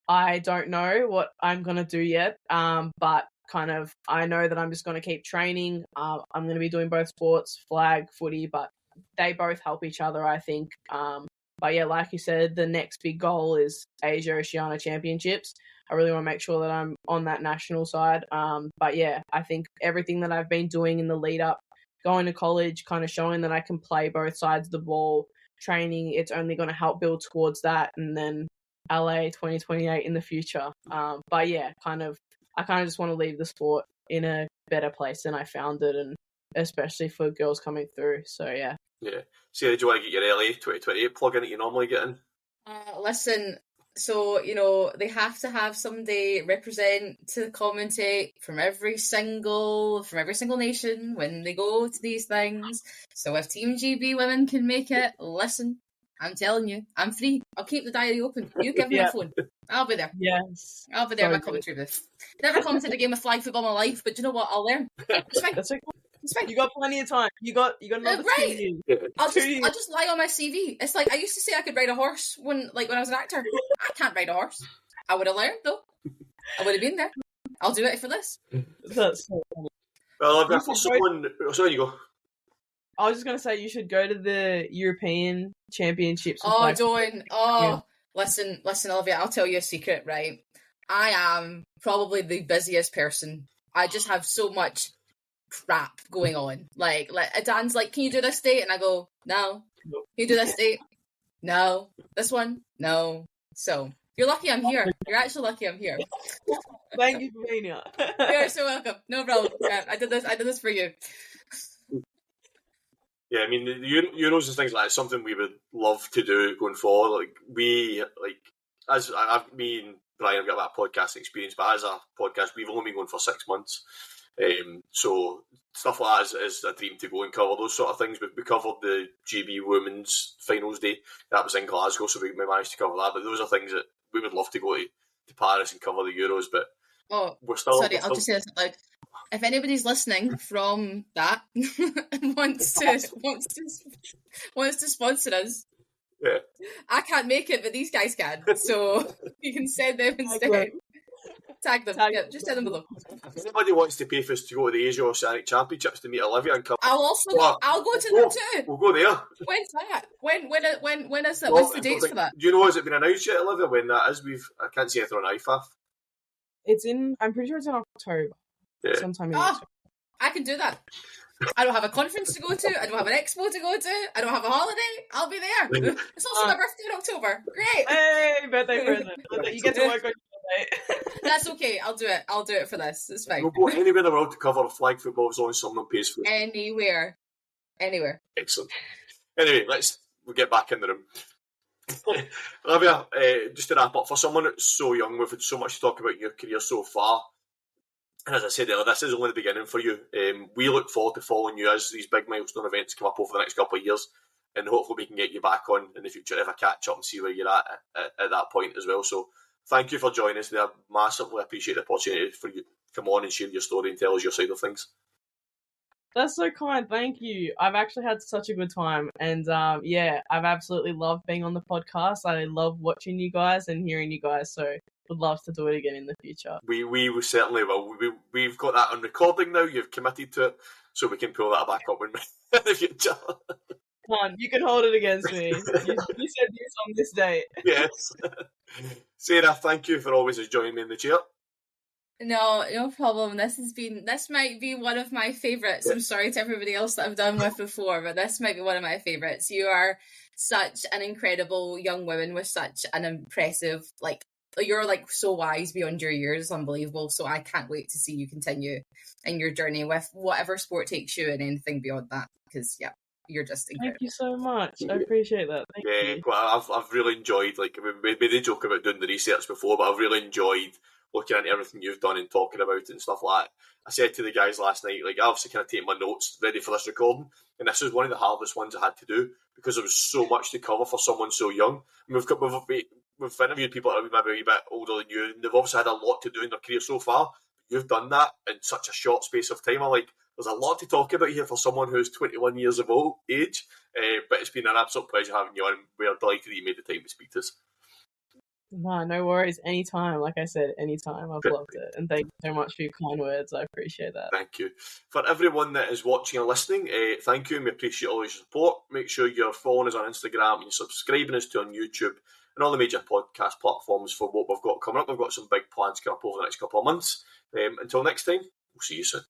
I don't know what I'm going to do yet, but kind of I know that I'm just going to keep training. I'm going to be doing both sports, flag, footy, but they both help each other, I think. But yeah, like you said, the next big goal is Asia Oceania Championships. I really want to make sure that I'm on that national side. But yeah, I think everything that I've been doing in the lead up, going to college, kind of showing that I can play both sides of the ball, training, it's only going to help build towards that. And then LA 2028 in the future. But yeah, I kind of just want to leave the sport in a better place than I found it, and especially for girls coming through. So yeah. Yeah. Sarah, do you want to get your LA 2028 plug in that you normally get in? Listen, so, you know, they have to have somebody represent to commentate from every single nation when they go to these things. So if Team GB women can make it, listen, I'm telling you, I'm free. I'll keep the diary open. You give me a phone. I'll be there. Yes. I'll be there in my commentary booth. Never commented a game of flag football in my life, but you know what? I'll learn. It's fine. That's okay. It's fine. You got plenty of time. You got another 2 years. I'll just lie on my CV. It's like I used to say I could ride a horse when I was an actor. I can't ride a horse. I would have learned though. I would have been there. I'll do it for this. That's so funny. Well, I've got someone. Sorry, you go. I was just going to say you should go to the European Championships. Oh, don't. Oh, yeah. Listen, Olivia, I'll tell you a secret, right? I am probably the busiest person. I just have so much crap going on. Like Dan's like, can you do this date? And I go, no. Can you do this date? No. This one? No. So, you're lucky I'm here. You're actually lucky I'm here. Thank you for being here. You're so welcome. No problem. I did this for you. Yeah, I mean, the Euros and things like that is something we would love to do going forward. Me and Brian have got that podcasting experience, but as a podcast, we've only been going for 6 months. So stuff like that is a dream to go and cover those sort of things. We covered the GB Women's Finals Day. That was in Glasgow, so we managed to cover that. But those are things that we would love to go to Paris and cover the Euros, but I'll just say this out loud. If anybody's listening from that and wants to sponsor us, yeah, I can't make it, but these guys can. So you can send them instead. Tag them. Just send them below. If anybody wants to pay for us to go to the Asia Oceanic Championships to meet Olivia and come, I'll go to them too. We'll go there. When's that? When is that? What's the dates for that? Do you know, has it been announced yet, Olivia, when that is? I can't see anything on IFAF. I'm pretty sure it's in October. Yeah. Sometime in October. I can do that. I don't have a conference to go to. I don't have an expo to go to. I don't have a holiday. I'll be there. It's also my birthday in October. Great. Hey, birthday present. You get to work on your birthday. That's okay. I'll do it. I'll do it for this. It's fine. We'll go anywhere in the world to cover flag football as long as someone pays for it. Anywhere. Excellent. Anyway, we'll get back in the room. Olivia, just to wrap up, for someone that's so young, we've had so much to talk about in your career so far. And as I said earlier, this is only the beginning for you. We look forward to following you as these big milestone events come up over the next couple of years, and hopefully we can get you back on in the future, have a catch up and see where you're at that point as well. So thank you for joining us today. I massively appreciate the opportunity for you to come on and share your story and tell us your side of things. That's so kind. Thank you. I've actually had such a good time. And I've absolutely loved being on the podcast. I love watching you guys and hearing you guys. So would love to do it again in the future. We certainly will. We've got that on recording now. You've committed to it, so we can pull that back up in the future. Come on, you can hold it against me. You said this on this date. Yes. Sarah, thank you for always joining me in the chair. No problem. This might be one of my favourites. I'm sorry to everybody else that I've done with before, but this might be one of my favourites. You are such an incredible young woman with such an impressive, you're so wise beyond your years. It's unbelievable. So I can't wait to see you continue in your journey with whatever sport takes you and anything beyond that. Because You're just Thank incredible. you so much. I appreciate that. Thank you. Well, I've really enjoyed, like, we made a joke about doing the research before, but I've really enjoyed looking at everything you've done and talking about it and stuff like that. I said to the guys last night, like, I obviously kind of taking my notes ready for this recording, and this is one of the hardest ones I had to do because there was so much to cover for someone so young. And we've interviewed people that are maybe a wee bit older than you, and they've obviously had a lot to do in their career so far. You've done that in such a short space of time. I'm like, there's a lot to talk about here for someone who's 21 years of age, but it's been an absolute pleasure having you on. We're delighted that you made the time to speak to us. No worries. Anytime. Like I said, anytime. I've loved it. And thank you so much for your kind words. I appreciate that. Thank you. For everyone that is watching or listening, thank you, and we appreciate all your support. Make sure you're following us on Instagram and you're subscribing us to on YouTube and all the major podcast platforms for what we've got coming up. We've got some big plans coming up over the next couple of months. Until next time, we'll see you soon.